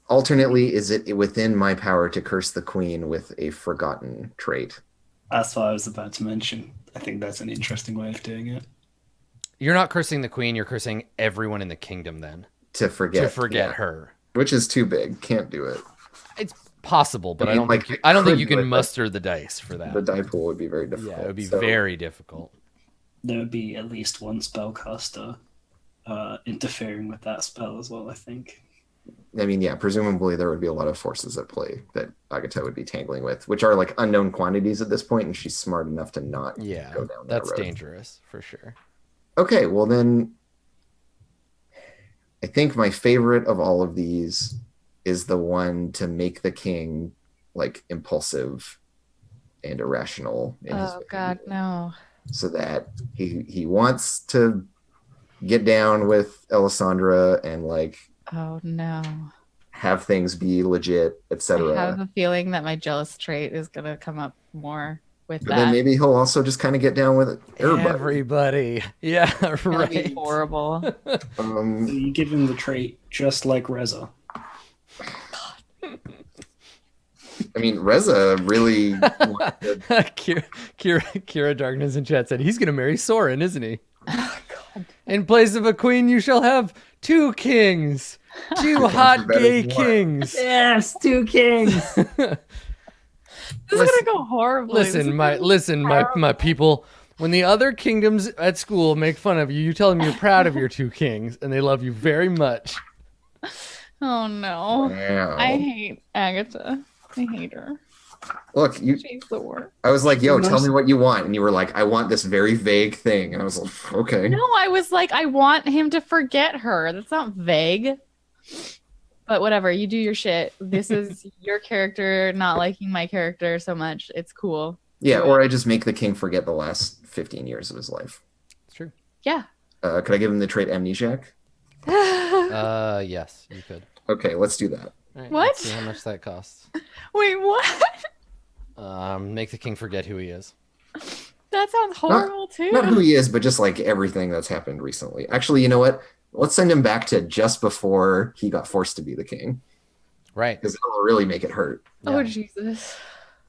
Alternately, is it within my power to curse the queen with a forgotten trait? That's what I was about to mention. I think that's an interesting way of doing it. You're not cursing the queen. You're cursing everyone in the kingdom. Then To forget her. Which is too big. Can't do it. possible, but I I mean, don't like, think I I don't think could you do can it, but muster the dice for that. the die pool would be very difficult. Yeah, it would be So, very difficult. There would be at least one spellcaster interfering with that spell as well, I think. I mean, yeah, presumably there would be a lot of forces at play that Agatha would be tangling with, which are like unknown quantities at this point, and she's smart enough to not Yeah, go down that that's road. dangerous for sure. Okay, well then, I think my favorite of all of these is the one to make the king like impulsive and irrational in his Oh God, behavior, no. so that he wants to get down with Alessandra and like Oh no. have things be legit, I etc. have a feeling that my jealous trait is gonna come up more with But then that. maybe he'll also just kind of get down with everybody. Everybody. Yeah, It's gonna be right. horrible. So you give him the trait just like Reza. I mean, Reza really wanted to- Kira Darkness in chat said he's gonna marry Soren, isn't he? In place of a queen, you shall have 2 kings, 2 hot better gay than one. kings. Yes, 2 kings. This is gonna go horribly. This is Listen, my people. When the other kingdoms at school make fun of you, you tell them you're proud of your 2 kings, and they love you very much. Oh no. Wow. I hate Agatha. I hate her. Look, She's the worst. I was like, yo, Nice. tell me what you want. And you were like, I want this very vague thing. And I was like, okay. No, I was like, I want him to forget her. That's not vague. But whatever, you do your shit. This is your character not liking my character so much. It's cool. Yeah, Do or it. I just make the king forget the last 15 years of his life. It's true. Yeah. Could I give him the trait amnesiac? Yes, you could. Okay, let's do that. All right, What? Let's see how much that costs. Wait, what? Make the king forget who he is. That sounds horrible too. Not who he is, but just like everything that's happened recently. Actually, you know what? Let's send him back to just before he got forced to be the king, Right. because it'll really make it hurt. Oh Yeah. Jesus.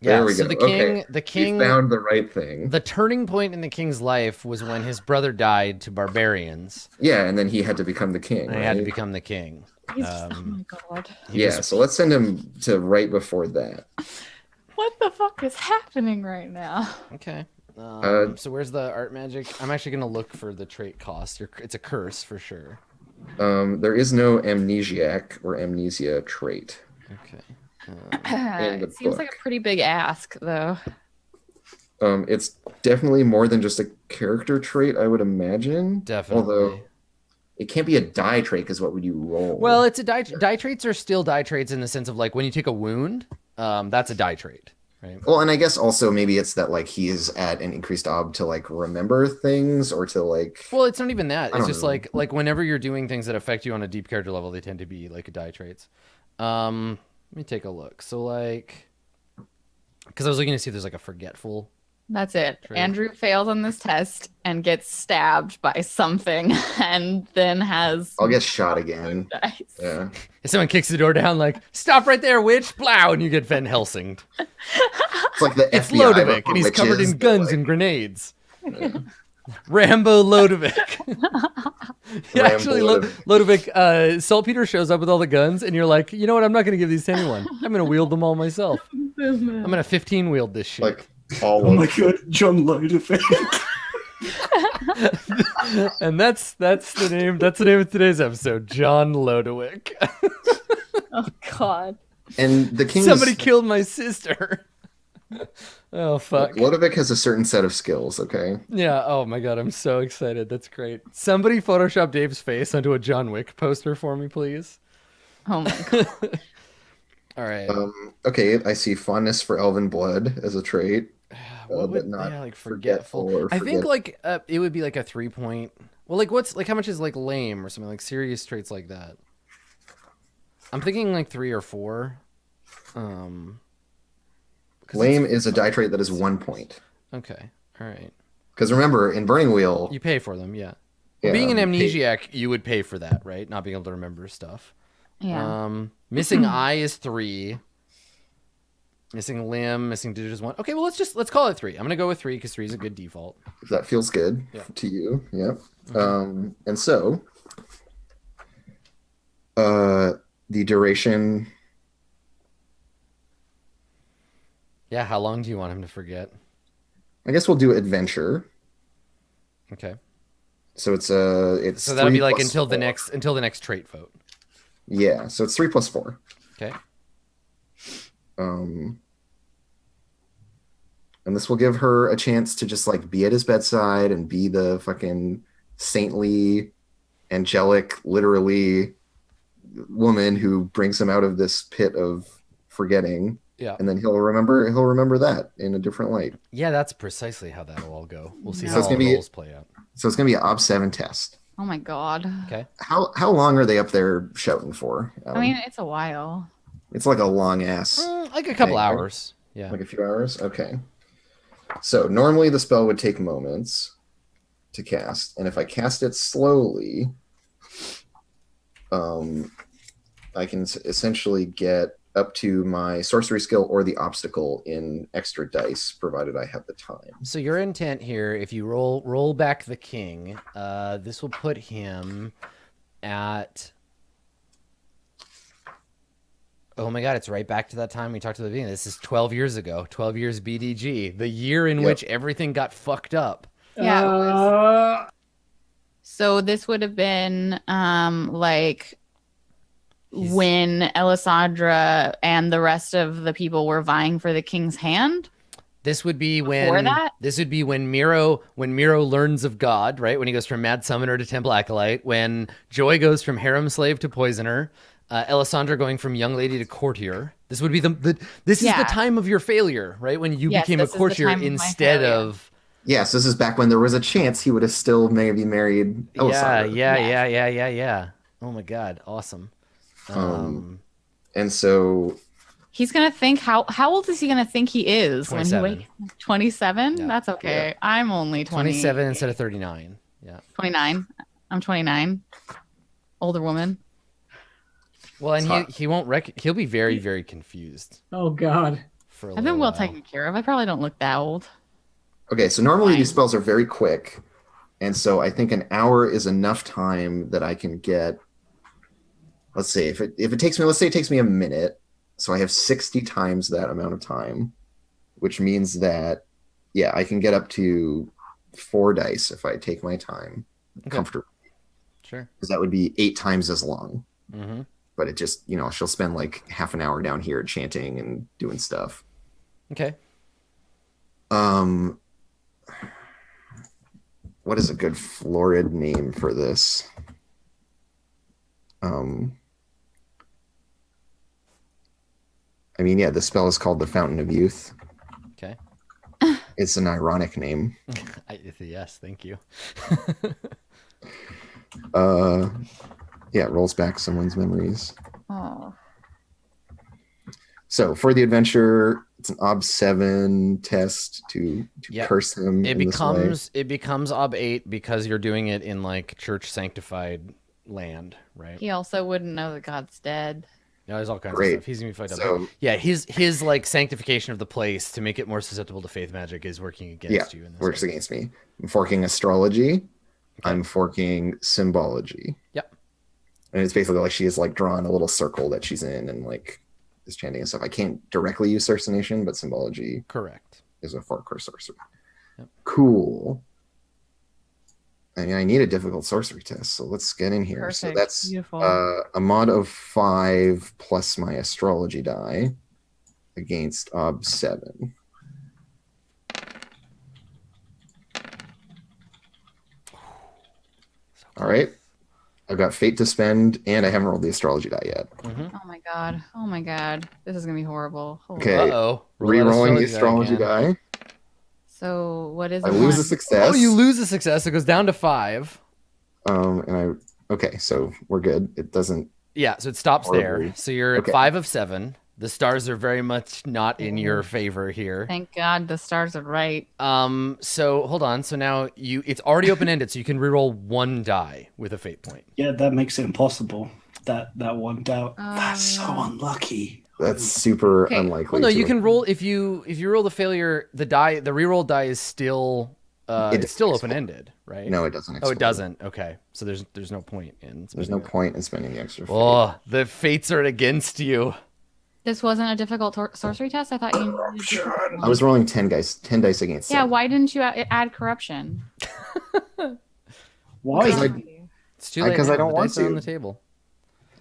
Yeah. There we so go. the king, Okay. the We king, found the right thing. the turning point in the king's life was when his brother died to barbarians, Yeah, and then he had to become the king. and he had to right? become the king. Oh my god. He Yeah, was- so let's send him to right before that. What the fuck is happening right now? Okay. Uh, So where's the art magic? I'm actually gonna look for the trait cost. It's a curse for sure. There is no amnesiac or amnesia trait. Okay. In the It seems like book. a pretty big ask though. It's definitely more than just a character trait, I would imagine. Definitely. Although it can't be a die trait, because what would you roll? Well, it's a die traits are still die traits in the sense of like when you take a wound, that's a die trait, right? Well, and I guess also maybe it's that like he's at an increased ob to like remember things or to like. Well, it's not even that. I It's don't just know. like whenever you're doing things that affect you on a deep character level, they tend to be like die traits. Let me take a look. So like, because I was looking to see if there's like a forgetful. That's it. True. Andrew fails on this test and gets stabbed by something and then has I'll get shot again. dice. Yeah. If someone kicks the door down, like stop right there, witch, blow, and you get Van Helsinged. It's like the It's FBI. Lodovic, but for and he's covered witches, in but, guns like, and grenades. Rambo Lodovic. Yeah, actually, Lodovic, Saltpeter shows up with all the guns, and you're like, you know what? I'm not going to give these to anyone. I'm going to wield them all myself. I'm going to 15 wield this shit. like all Oh of my god, John Lodovic. And that's the name. That's the name of today's episode. John Lodowick. Oh god. And the king. Somebody killed my sister. Oh fuck. Lodovic has a certain set of skills. Okay. Yeah. Oh my god. I'm so excited. That's great. Somebody Photoshop Dave's face onto a John Wick poster for me, please. Oh my god. All right. Okay. I see fondness for elven blood as a trait. What but would, not like forgetful forgetful? or I think forget- like it would be like a 3-point. Well, like what's like how much is like lame or something like serious traits like that? I'm thinking like 3 or 4. 'Cause Lame is a die trait that is 1 point. Okay. All right. Because remember, in Burning Wheel, You pay for them, yeah. yeah, Being an you pay- amnesiac, you would pay for that, right? Not being able to remember stuff. Yeah. Missing eye is 3. Missing limb, missing digit is 1. Okay, well let's call it 3. I'm gonna go with 3 because 3 is a good default. that feels good Yeah. to you. Yep. And so, the duration Yeah, how long do you want him to forget? I guess we'll do adventure. Okay. So it's So that'll 3 be like plus until 4. the next trait vote. Yeah, so it's 3 plus 4. Okay. And this will give her a chance to just like be at his bedside and be the fucking saintly, angelic, literally woman who brings him out of this pit of forgetting. Yeah. And then he'll remember that in a different light. Yeah, that's precisely how that'll all go. We'll see No. how So it's all the gonna be- roles play out. So it's gonna be an Ob 7 test. Oh my god. Okay. How long are they up there shouting for? I mean, it's a while. It's like a long ass, Like a couple Hey, hours. Yeah. like a few hours. Okay. So normally the spell would take moments to cast, and if I cast it slowly, I can essentially get up to my sorcery skill or the obstacle in extra dice, provided I have the time. So your intent here, if you roll back the king, this will put him at. Oh my god, it's right back to that time we talked at the beginning. This is 12 years ago. 12 years BDG. The year in Yep. which everything got fucked up. Yeah. It was. So this would have been like when Elisandra and the rest of the people were vying for the king's hand. This would be Before when that? this would be when Miro learns of God, right? When he goes from mad summoner to temple acolyte, when Joy goes from harem slave to poisoner, Elisandra going from young lady to courtier. This would be this is the time of your failure, right? When you Yes, became a this is the courtier time of my instead failure. of Yes, this is back when there was a chance he would have still maybe married Elisandra. Yeah. Oh my god, awesome. And so He's gonna think how old is he gonna think he is 27. when he wakes? 27. Yeah. That's okay. Yeah. I'm only 20, 27 instead of 39. Yeah. 29. I'm 29. Older woman. Well, and It's hot. he won't he'll be very, very confused Oh God. for a I've little been well while. taken care of. I probably don't look that old. okay, so normally Fine. these spells are very quick, and so I think an hour is enough time that I can get. Let's see if it takes me. Let's say it takes me a minute, so I have 60 times that amount of time, which means that I can get up to 4 dice if I take my time comfortably, Sure. because that would be 8 times as long. Mm-hmm. But it just she'll spend like half an hour down here chanting and doing stuff. Okay. What is a good florid name for this? I mean, the spell is called the Fountain of Youth. Okay. It's an ironic name. Yes, thank you. It rolls back someone's memories. Oh. So for the adventure, it's an Ob 7 test to Yep. curse him. It in this way. becomes Ob 8 because you're doing it in like church sanctified land, right? He also wouldn't know that God's dead. Yeah, there's all kinds Great. of stuff. He's gonna be fucked up. So Yeah, his like sanctification of the place to make it more susceptible to faith magic is working against you in this. works way. against me. I'm forking astrology. I'm forking symbology. Yep. And it's basically like she is like drawn a little circle that she's in and like is chanting and stuff. I can't directly use cercination, but symbology Correct. is a fork or sorcery. Yep. Cool. I mean, I need a difficult sorcery test, so let's get in here. So Perfect. that's Beautiful. a mod of 5 plus my astrology die against Ob 7. All right. I've got fate to spend, and I haven't rolled the astrology die yet. Mm-hmm. Oh my god. Oh my god. This is gonna be horrible. Holy- Okay. Uh-oh. Rerolling the astrology again. die. So what is I it? lose a success. Oh, you lose a success. It goes down to 5. Okay, so we're good. It doesn't. Yeah, so it stops there. Horribly. So you're at Okay. 5 of 7. The stars are very much not in your favor here. Thank God the stars are right. So hold on. So now it's already open ended, so you can reroll 1 die with a fate point. Yeah, that makes it impossible. That one doubt. That's so unlucky. That's super Okay. unlikely. Well, no, to you can occur. roll if you roll the failure. The reroll die is still it's still open ended, right? No, it doesn't. Oh, Explode. it doesn't. Okay, so there's no point in. There's no spending it. point in spending the extra. Fate. Oh, the fates are against you. This wasn't a difficult sorcery test. I thought you. I was rolling 10 dice against Yeah, 7. why didn't you add corruption? Why? It's too late. Because now. I don't The want dice are on to. the table.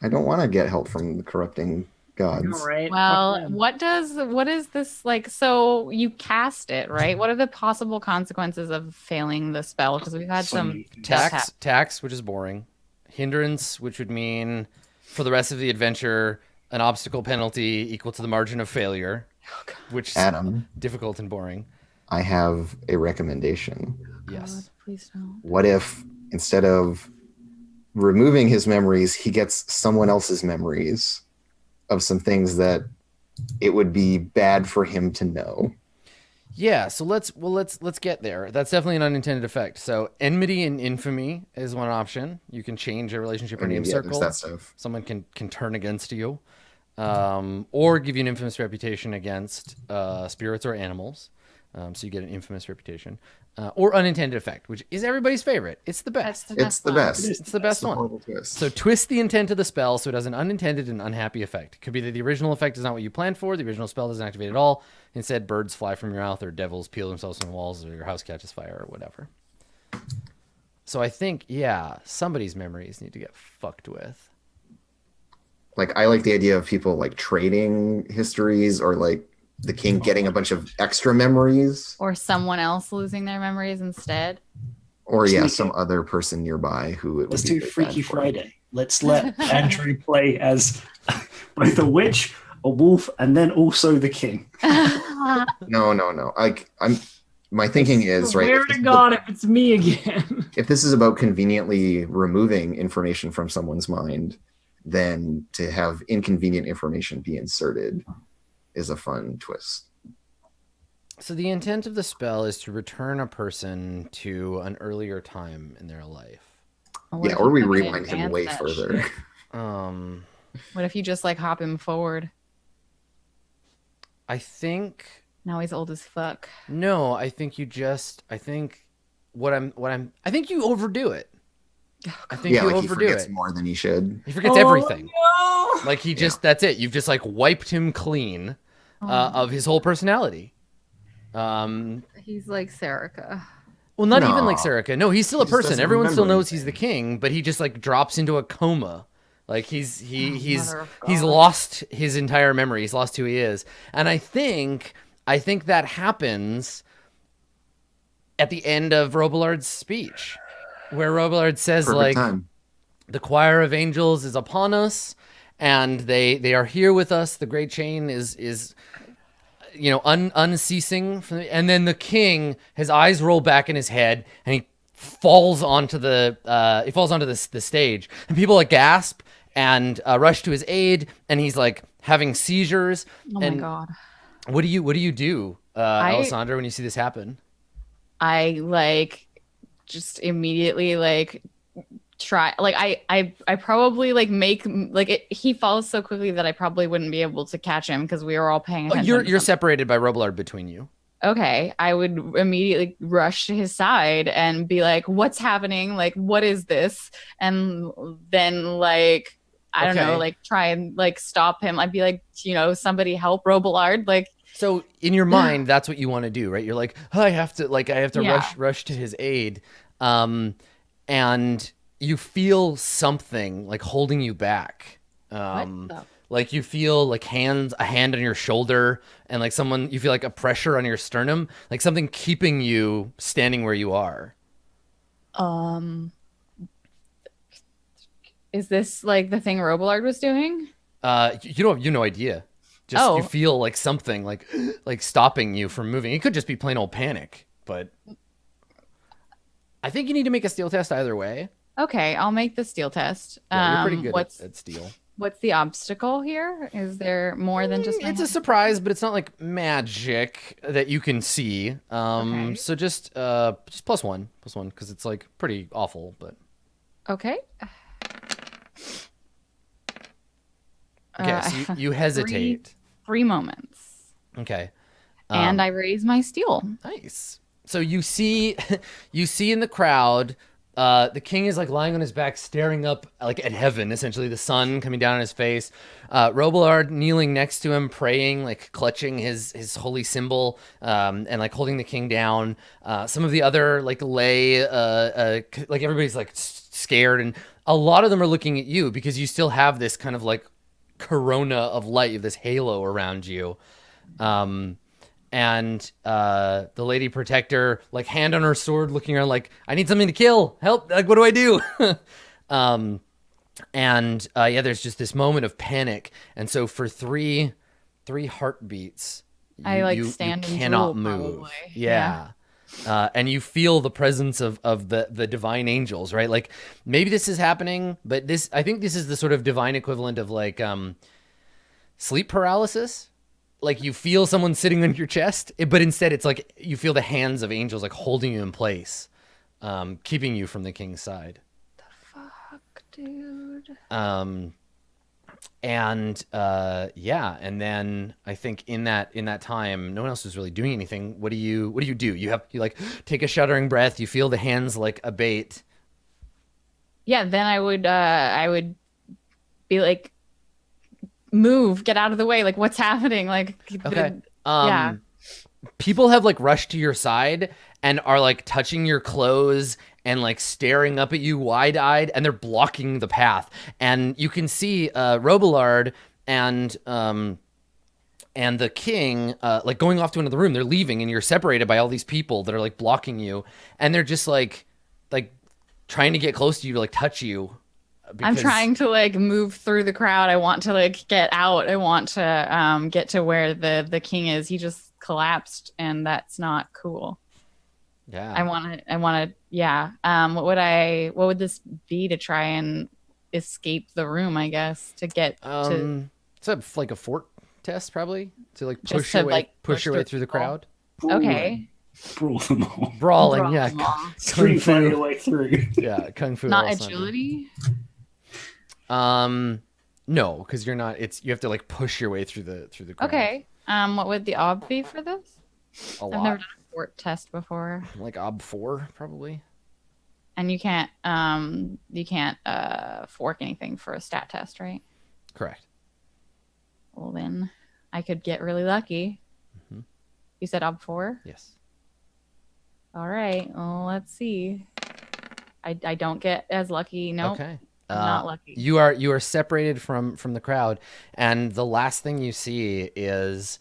I don't want to get help from the corrupting gods. All right. Well, what is this like? So you cast it, right? What are the possible consequences of failing the spell? Because we've had some stuff happen. Tax, which is boring. Hindrance, which would mean for the rest of the adventure, an obstacle penalty equal to the margin of failure, which is Adam, difficult and boring. I have a recommendation. Yes. God, please don't. What if instead of removing his memories, he gets someone else's memories of some things that it would be bad for him to know? Yeah, so let's get there. That's definitely an unintended effect. So enmity and infamy is one option. You can change a relationship or name circle. There's that stuff. Someone can turn against you, or give you an infamous reputation against spirits or animals. So you get an infamous reputation, or unintended effect, which is everybody's favorite. It's the best. It's the best. It's the best one. Horrible twist. So twist the intent of the spell so it has an unintended and unhappy effect. It could be that the original effect is not what you planned for. The original spell doesn't activate at all. Instead, birds fly from your mouth, or devils peel themselves from the walls, or your house catches fire, or whatever. So I think, yeah, somebody's memories need to get fucked with. Like, I like the idea of people like trading histories, or like the king getting a bunch of extra memories, Or someone else losing their memories instead. or Let's yeah, make some it- other person nearby who it Let's would be do bad Freaky for. Friday. Let's let Andrew play as both a witch, a wolf, and then also the king. No. My thinking is right. Swear to God, if it's me again. If this is about conveniently removing information from someone's mind, then to have inconvenient information be inserted is a fun twist. So the intent of the spell is to return a person to an earlier time in their life. What Yeah, if or you we fucking rewind him advance way that further. shit? What if you just like hop him forward? I think Now he's old as fuck. no. I think you overdo it. I think Yeah, you like he overdo forgets it. more than he should. He forgets everything. No! Like he just that's it. You've just like wiped him clean of his whole personality. He's like Serica. Well, not even No. like Serica. No, he's still a He just person. doesn't Everyone still remember knows he's the king, but he just like drops into a coma. Like he's Mother of he's God. lost his entire memory. He's lost who he is. And I think that happens at the end of Robelard's speech, where Robelard says Perfect like time. the choir of angels is upon us, and they are here with us. The great chain is unceasing. And then the king, his eyes roll back in his head, and he falls onto the stage, and people like gasp and rush to his aid, and he's like having seizures. Oh and my God. What do you do, Alessandra, when you see this happen? I like just immediately like try like I probably like make like it, he falls so quickly that I probably wouldn't be able to catch him because we were all paying attention. You're to something. separated by Robelard between you. Okay, I would immediately rush to his side and be like, "What's happening? Like, what is this?" And then like I don't know, Okay. like try and like stop him. I'd be like, somebody help Robelard. Like, So in your mind, that's what you want to do, right? You're like, oh, I have to Yeah. rush to his aid, and you feel something like holding you back. what the Like you feel like a hand on your shoulder, and like you feel like a pressure on your sternum, like something keeping you standing where you are. Is this like the thing Robelard was doing? You have no idea. Just Oh. you feel like something like stopping you from moving. It could just be plain old panic, but I think you need to make a steel test either way. Okay, I'll make the steel test. Yeah, you're pretty good What's at steel. what's the obstacle here? Is there more than just my It's a hand? surprise, but it's not like magic that you can see. Okay. So just +1 because it's like pretty awful, but Okay. okay. So you hesitate. 3 moments. Okay. And I raise my steel. Nice. So you see in the crowd The king is like lying on his back, staring up like at heaven, essentially the sun coming down on his face. Robillard kneeling next to him, praying, like clutching his holy symbol, and like holding the king down. Some of the other like lay, like everybody's like scared, and a lot of them are looking at you because you still have this kind of like corona of light, this halo around you. And the lady protector, like hand on her sword, looking around like, I need something to kill. Help! Like, what do I do? Yeah, there's just this moment of panic, and so for three heartbeats, I like you stand and cannot drool, move. probably. Yeah. And you feel the presence of the divine angels, right? Like maybe this is happening, but I think this is the sort of divine equivalent of like sleep paralysis. Like you feel someone sitting on your chest, but instead it's like you feel the hands of angels like holding you in place, keeping you from the king's side. Fuck, dude. And then I think in that time, no one else is really doing anything. What do you do? You like take a shuddering breath. You feel the hands like abate. Yeah, then I would be like, move, get out of the way. Like, what's happening? Like, Okay. Yeah. People have like rushed to your side and are like touching your clothes and like staring up at you wide-eyed, and they're blocking the path. And you can see Robillard and the king like going off to another room. They're leaving, and you're separated by all these people that are like blocking you, and they're just like trying to get close to you to like touch you. I'm trying to like move through the crowd. I want to like get out. I want to get to where the king is. He just collapsed, and that's not cool. Yeah. I want to. Yeah. What would this be to try and escape the room? I guess to get to it's like a fort test, probably to like Just push to, your way, like, push push your way through through the people. crowd. Okay. Brawl them all. Brawling, Brawl yeah. them all. Street fight your way through. Yeah, kung fu. Not Alessandro. agility. No, because you're not. You have to like push your way through the crowd. Okay. What would the ob be for this? A I've lot. never done a fort test before. Like ob 4 probably. And you can't fork anything for a stat test, right? Correct. Well, then I could get really lucky. Mhm. You said ob 4? Yes. All right. Well, let's see. I don't get as lucky. Nope. Okay. I'm not lucky. You are separated from the crowd, and the last thing you see is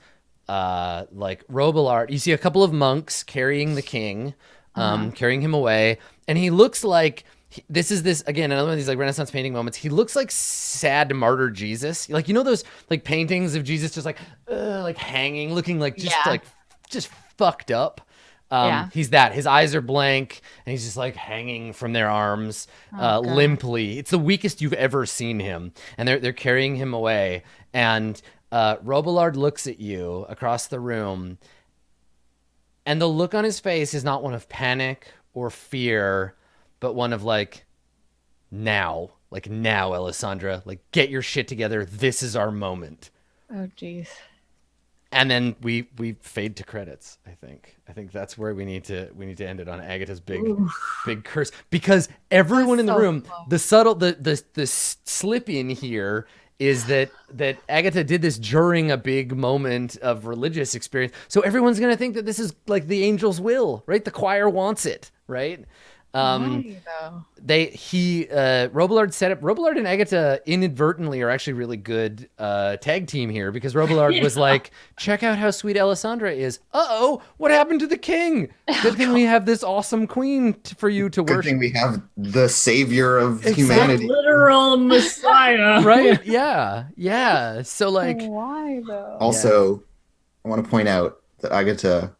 like Robillard. You see a couple of monks carrying the king, carrying him away, and he looks like this is again another one of these like Renaissance painting moments. He looks like sad martyr Jesus, like those like paintings of Jesus just like hanging, looking like just fucked up. Yeah. He's that. His eyes are blank, and he's just like hanging from their arms, God. limply. It's the weakest you've ever seen him, and they're carrying him away. And Robillard looks at you across the room, and the look on his face is not one of panic or fear, but one of like, now, Alessandra, like get your shit together. This is our moment. Oh, jeez. And then we fade to credits. I think that's where we need to end it on Agatha's big curse, because everyone That's in the so room, close. the subtle the slip in here is that Agatha did this during a big moment of religious experience. So everyone's gonna think that this is like the angel's will, right? The choir wants it, right? Why, though? Robillard and Agatha inadvertently are actually really good tag team here, because Robillard was like, check out how sweet Alessandra is. Uh-oh, what happened to the king? Good thing we have this awesome queen for you to Good worship. thing we have the savior of Exactly. humanity. Literal Messiah. Right? Yeah. So like, Why, though? Also, I want to point out that Agatha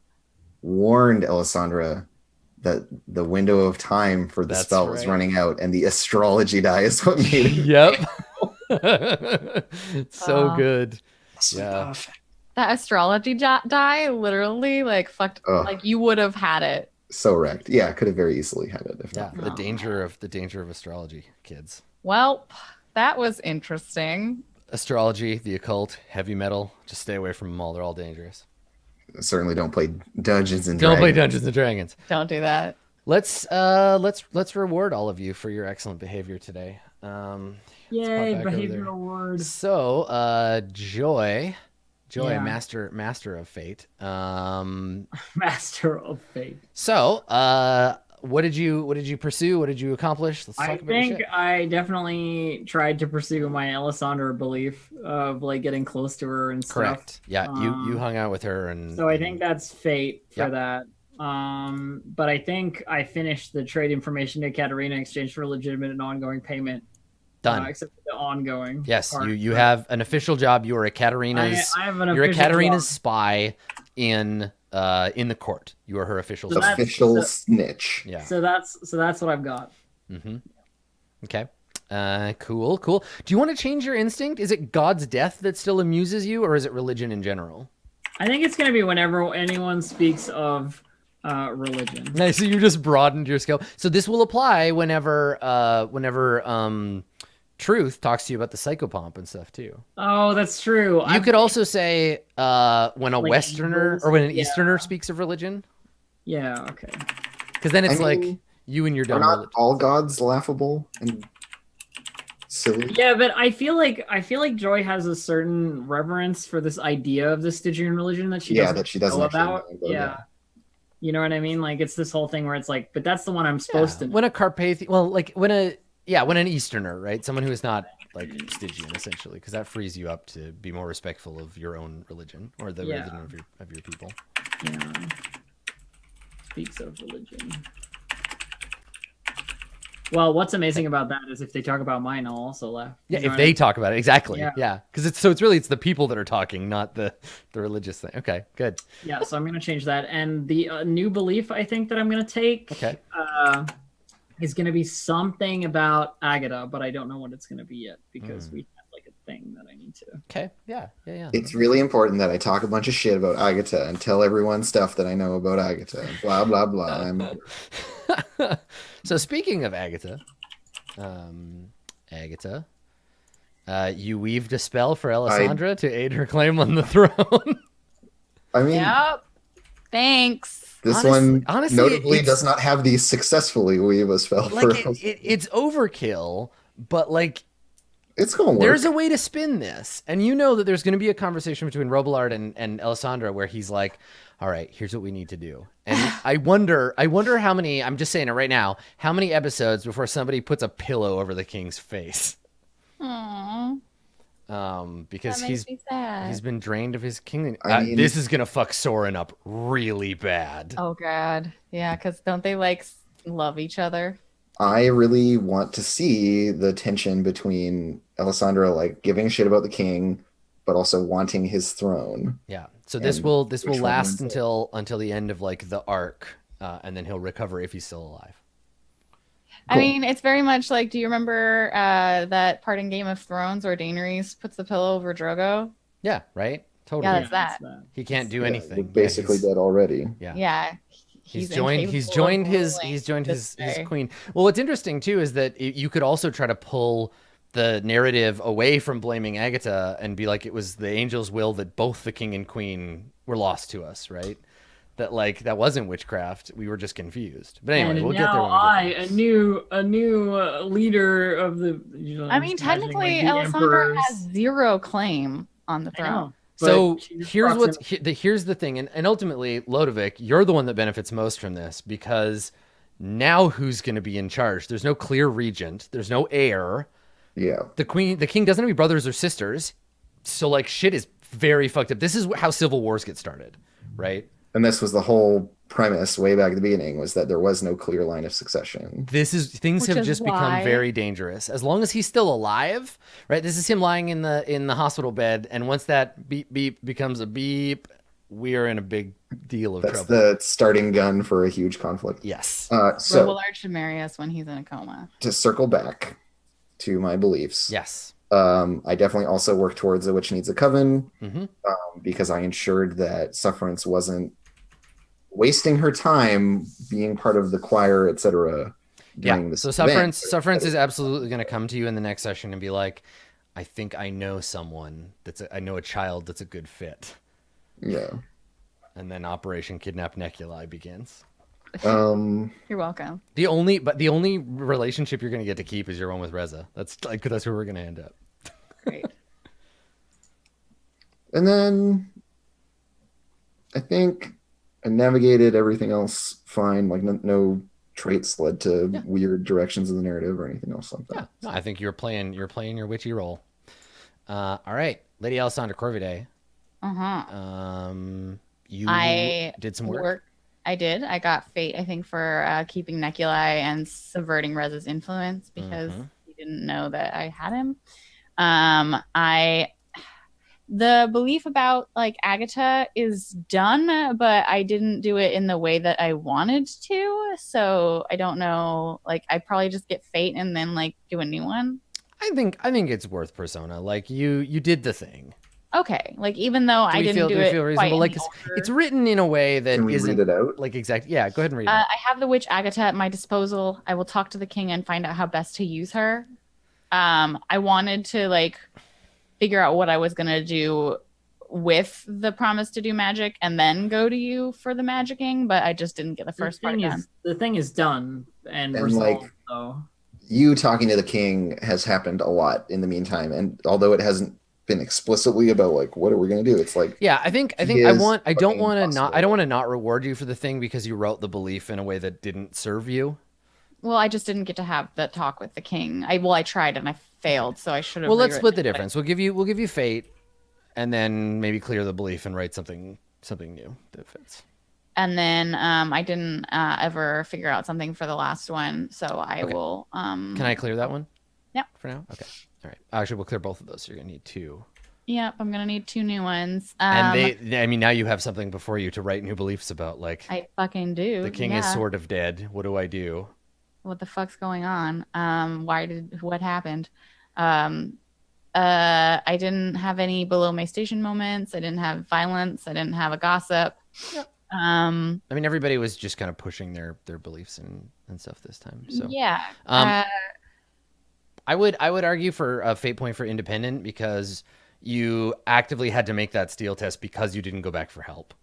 warned Alessandra that the window of time for the That's spell was right. running out, and the astrology die is what made it. yep. So good. So Yeah. perfect. That astrology die literally like fucked. Ugh. Like you would have had it. So wrecked. Yeah, could have very easily had it. If Yeah, not for the Oh. danger of astrology, kids. Well, that was interesting. Astrology, the occult, heavy metal. Just stay away from them all. They're all dangerous. that. Certainly don't play Dungeons and Don't play Dragons. Dungeons and Dragons. Don't do that. let's reward all of you for your excellent behavior today. Yay, back over behavior there. award. So, Joy, Yeah. master of fate. Master of fate. So, what did you pursue? What did you accomplish? Let's talk I about your think shit. I definitely tried to pursue my Alessandra belief of like getting close to her and stuff. Correct. Yeah, you hung out with her, and So I think that's fate for Yep. that. But I think I finished the trade information to Katerina in exchange for legitimate and ongoing payment. done. Except for the ongoing. Yes, part. you have an official job. You are a Katerina's. I have an You're a official Katerina's job. spy in the court. You are her official. So spy. that's- Official snitch. Yeah. So that's what I've got. Mm-hmm. Okay. Cool. Do you want to change your instinct? Is it God's death that still amuses you, or is it religion in general? I think it's gonna be whenever anyone speaks of religion. Nice. So you just broadened your scope. So this will apply whenever Truth talks to you about the psychopomp and stuff too. Oh, that's true. You could also say when a Like Westerner angels? or when an Yeah. Easterner speaks of religion, Yeah. Okay. because then it's I like mean, you and your Are dumb not religion. all gods laughable and silly? Yeah, but I feel like Joy has a certain reverence for this idea of the Stygian religion that she Yeah, doesn't that she doesn't know actually about. know about, Yeah. You know what I mean? Like it's this whole thing where it's like, but that's the one I'm supposed to know. When a Carpathian, well, like when an Easterner, right? Someone who is not like Stygian, essentially, because that frees you up to be more respectful of your own religion or the Yeah. religion of your people. Yeah. Speaks of religion. Well, what's amazing about that is if they talk about mine, I'll also laugh. Yeah, You know if what I they mean? talk about it, exactly. Yeah. Yeah, because it's really the people that are talking, not the religious thing. Okay, good. Yeah, so I'm gonna change that. And the new belief I think that I'm gonna take Okay. is gonna be something about Agatha, but I don't know what it's gonna be yet because we have like a thing that I need to. Okay. Yeah. It's really important that I talk a bunch of shit about Agatha and tell everyone stuff that I know about Agatha. And blah blah blah. So speaking of Agatha, you weaved a spell for Alessandra to aid her claim on the throne. I mean, Yep. Thanks. this honestly, one notably it's- does not have the successfully weave a spell Like for. it's overkill, but like It's going to work. there's a way to spin this, and you know that there's going to be a conversation between Robillard and Alessandra where he's like, "All right, here's what we need to do." And I wonder how many. I'm just saying it right now. How many episodes before somebody puts a pillow over the king's face? Aww. Because That makes me sad. he's been drained of his kingdom. I mean- This is gonna fuck Soren up really bad. Oh god. Yeah, because don't they like love each other? I really want to see the tension between Alessandra like giving a shit about the king, but also wanting his throne. Yeah. So this And will which last one wins until the end of like the arc, and then he'll recover if he's still alive. I Cool. mean, it's very much like, do you remember that part in Game of Thrones where Daenerys puts the pillow over Drogo? Yeah. Right. Totally. Yeah, that's that. He can't do Yeah, anything. we're basically he's, dead already. Yeah. Yeah. He's joined his queen. Well, what's interesting too is that you could also try to pull the narrative away from blaming Agatha and be like it was the angel's will that both the king and queen were lost to us, right? That like that wasn't witchcraft. We were just confused. But anyway, And we'll now get there. When we get there. a new leader of the. I mean, technically, Alessandra has zero claim on the throne. So here's the thing, and ultimately, Lodovic, you're the one that benefits most from this because now who's going to be in charge? There's no clear regent. There's no heir. Yeah. The king doesn't have any brothers or sisters. So like shit is very fucked up. This is how civil wars get started, right? And this was the whole premise way back at the beginning was that there was no clear line of succession. Things Which have is just become why- very dangerous. As long as he's still alive, right? This is him lying in the hospital bed, and once that beep beep becomes a beep, we are in a big deal of That's trouble. the starting gun for a huge conflict. Yes. So Robillard should marry us when he's in a coma. to circle back to my beliefs, Yes. I definitely also work towards a witch needs a coven Mm-hmm. because I ensured that Sufferance wasn't wasting her time being part of the choir, etc. Yeah. So sufferance is absolutely going to come to you in the next session and be like, I think I know someone I know a child that's a good fit. Yeah. And then Operation Kidnap Neculi begins. You're welcome. The only relationship you're gonna get to keep is your one with Reza. That's where we're gonna end up. Great. And then I think I navigated everything else fine. Like no traits led to weird directions of the narrative or anything else like that. Yeah, no, I think you're playing your witchy role. All right, Lady Alessandra Corvidae. You did some work. I did. I got fate, I think, for keeping Neculi and subverting Reza's influence because he didn't know that I had him. The belief about like Agatha is done, but I didn't do it in the way that I wanted to. So I don't know. Like I probably just get fate and then like do a new one. I think it's worth Persona. Like you did the thing. Okay, like even though I didn't do it feel quite reasonable? in Like the order. it's written in a way that Can we isn't read it out? like exact. Yeah, go ahead and read it. I have the witch Agatha at my disposal. I will talk to the king and find out how best to use her. I wanted to like figure out what I was gonna do with the promise to do magic and then go to you for the magicking, but I just didn't get the first part done. The thing is done and And, resolved, like, though. You talking to the king has happened a lot in the meantime, and although it hasn't been explicitly about like what are we going to do, it's like Yeah, I think I don't want to not reward you for the thing because you wrote the belief in a way that didn't serve you. Well, I just didn't get to have the talk with the king. I tried and I failed, so I should have. Well, let's split the difference. We'll give you fate, and then maybe clear the belief and write something new that fits. And then I didn't ever figure out something for the last one, so I will. Can I clear that one? Yep. For now, okay. All right. Actually, we'll clear both of those. So you're gonna need two. Yep, I'm gonna need two new ones. And now you have something before you to write new beliefs about. Like I fucking do. the king is sort of dead. What do I do? What the fuck's going on? What happened? I didn't have any below my station moments. I didn't have violence. I didn't have a gossip. Yep. I mean, everybody was just kind of pushing their beliefs and stuff this time. So yeah. I would argue for a fate point for independent because you actively had to make that steel test because you didn't go back for help.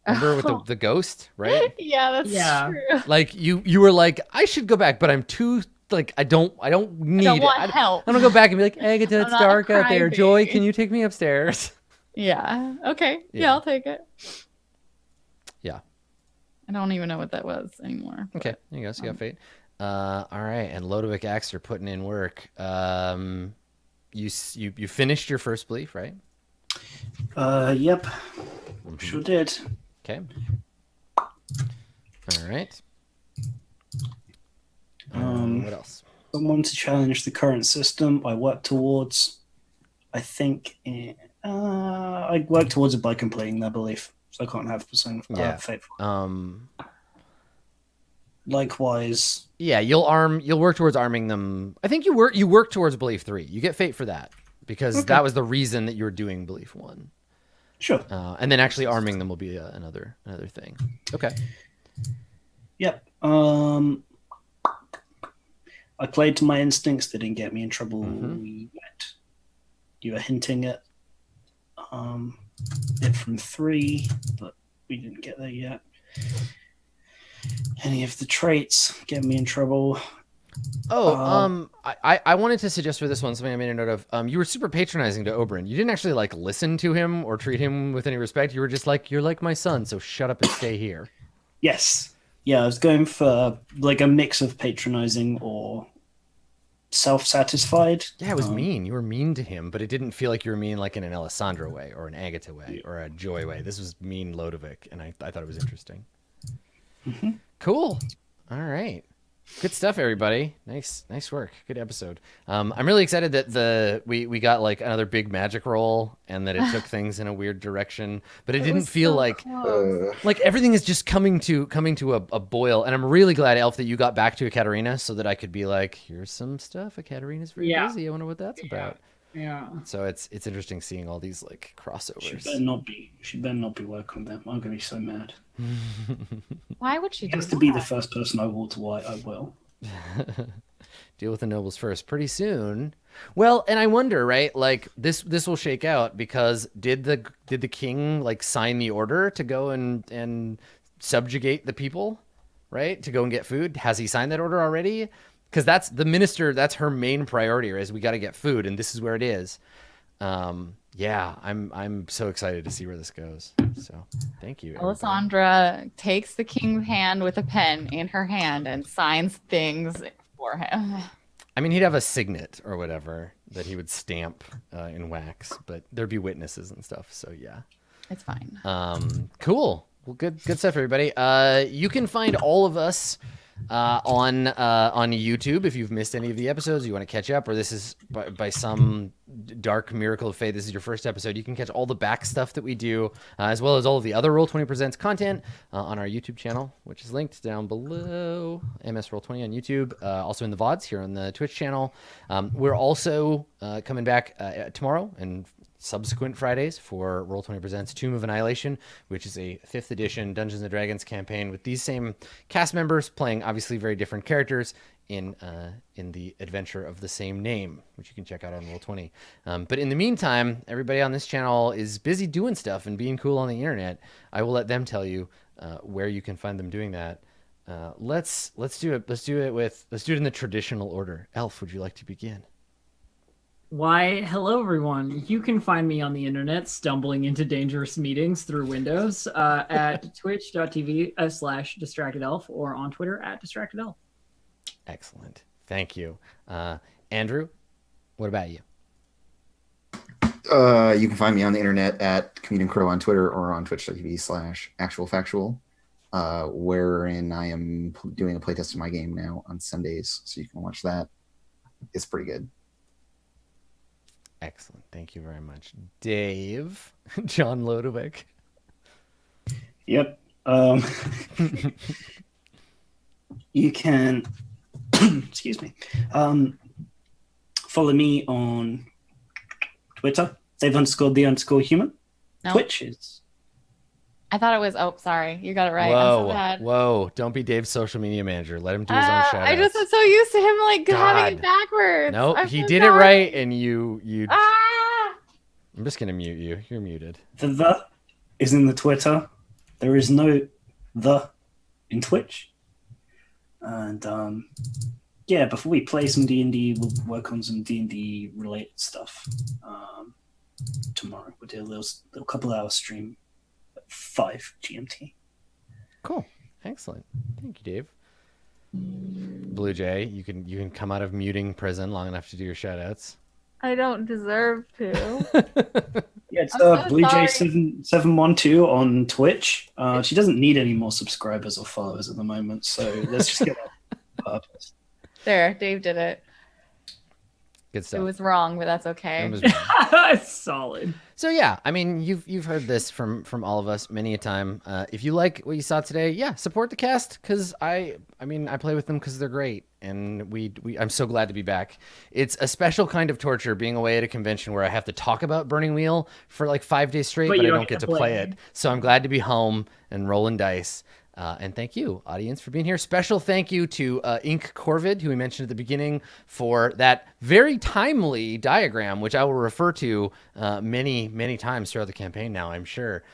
Remember with the ghost, right? Yeah, that's true. Like you were like, I should go back, but I'm too like I don't need I don't want it. help. I don't go back and be like, Agatha, it's I'm not dark out there. crybaby. Joy, can you take me upstairs? Yeah. Okay. Yeah. Yeah, I'll take it. Yeah. I don't even know what that was anymore. Okay, there you go. So you got fate. All right, and Lodovic Axe are putting in work. You finished your first belief, right? Yep. Sure did. Okay. All right. What else? Someone to challenge the current system. I work towards. I think. I work towards it by completing their belief, so I can't have fate. Likewise. Yeah, you'll work towards arming them. I think you work towards belief 3. You get fate for that because that was the reason that you were doing belief 1. Sure. And then actually arming them will be another thing. Okay. Yep. I played to my instincts. They didn't get me in trouble yet. You were hinting at it from 3, but we didn't get there yet. Any of the traits get me in trouble. I wanted to suggest for this one something I made a note of. You were super patronizing to Oberyn. You didn't actually like listen to him or treat him with any respect. You were just like, you're like my son, so shut up and stay here. Yes. Yeah, I was going for like a mix of patronizing or self-satisfied. Yeah, it was mean. You were mean to him, but it didn't feel like you were mean like in an Alessandra way or an Agatha way or a Joy way. This was mean Lodovic, and I thought it was interesting. Mm-hmm. Cool. All right. Good stuff, everybody. Nice work. Good episode. I'm really excited that we got like another big magic roll and that it took things in a weird direction, but it didn't feel like everything is just coming to a boil. And I'm really glad, Elf, that you got back to Ekaterina so that I could be like, here's some stuff. Ekaterina's very busy. I wonder what that's about. Yeah. So it's interesting seeing all these like crossovers. She better not be working with them. I'm gonna be so mad. Why would she do Just to be the first person I water white, I will. Deal with the nobles first pretty soon. Well, and I wonder, right? Like this will shake out because did the king like sign the order to go and subjugate the people, right? To go and get food. Has he signed that order already? Because that's the minister. That's her main priority. Is we got to get food, and this is where it is. Yeah, I'm so excited to see where this goes. So thank you, everybody. Alessandra takes the king's hand with a pen in her hand and signs things for him. I mean, he'd have a signet or whatever that he would stamp in wax, but there'd be witnesses and stuff. So yeah, It's fine. cool. Well, good stuff, everybody. You can find all of us on YouTube if you've missed any of the episodes, you want to catch up, or this is by some dark miracle of fate, this is your first episode. You can catch all the back stuff that we do, as well as all of the other Roll20 Presents content on our YouTube channel, which is linked down below. MS Roll20 on YouTube, also in the VODs here on the Twitch channel. We're also coming back tomorrow and subsequent Fridays for Roll20 Presents Tomb of Annihilation, which is a 5th edition Dungeons & Dragons campaign with these same cast members playing obviously very different characters in the adventure of the same name, which you can check out on Roll20. But in the meantime, everybody on this channel is busy doing stuff and being cool on the internet. I will let them tell you where you can find them doing that. Let's do it. Let's do it in the traditional order. Elf, would you like to begin? Why, hello everyone. You can find me on the internet stumbling into dangerous meetings through Windows at twitch.tv/distractedelf or on Twitter at distractedelf. Excellent. Thank you. Andrew, what about you? You can find me on the internet at Comedian Crow on Twitter or on twitch.tv/actualfactual, wherein I am doing a playtest of my game now on Sundays, so you can watch that. It's pretty good. Excellent. Thank you very much. Dave, John Lodowick. Yep. You can, excuse me, follow me on Twitter, Dave_the_human. No. Twitch is. I thought it was. Oh, sorry. You got it right. I'm so bad. Whoa. Don't be Dave's social media manager. Let him do his own shout I just was so used to him like having it God. backwards. Nope, I'm he so did it sorry. right, and you. Ah! I'm just gonna mute you. You're muted. The is in the Twitter. There is no the in Twitch. And yeah, before we play some D&D, we'll work on some D&D related stuff. Tomorrow we'll do a little couple hour stream at 5 GMT. Cool. Excellent. Thank you, Dave. Blue Jay, you can come out of muting prison long enough to do your shout outs. I don't deserve to. Yeah, it's I'm so Blue Jay sorry. 712 on Twitch. She doesn't need any more subscribers or followers at the moment, so let's just get that purpose. There, Dave did it. Good stuff. It was wrong, but that's okay. It was wrong. Solid. So yeah, I mean, you've heard this from all of us many a time. If you like what you saw today, yeah, support the cast, because I play with them because they're great, and I'm so glad to be back. It's a special kind of torture being away at a convention where I have to talk about Burning Wheel for like 5 days straight, but I don't get to play it. So I'm glad to be home and rolling dice. And thank you, audience, for being here. Special thank you to Ink Corvid, who we mentioned at the beginning, for that very timely diagram, which I will refer to many, many times throughout the campaign now, I'm sure.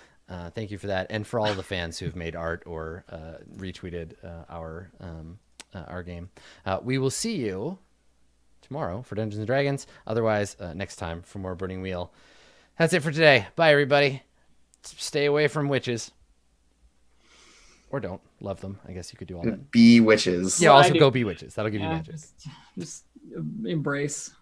Thank you for that. And for all the fans who have made art or retweeted our game. We will see you tomorrow for Dungeons & Dragons. Otherwise, next time for more Burning Wheel. That's it for today. Bye, everybody. Stay away from witches. Or don't. Love them. I guess you could do all that. Be witches. Yeah, Well, also I do. go be witches. That'll give you Yeah, magic. just embrace.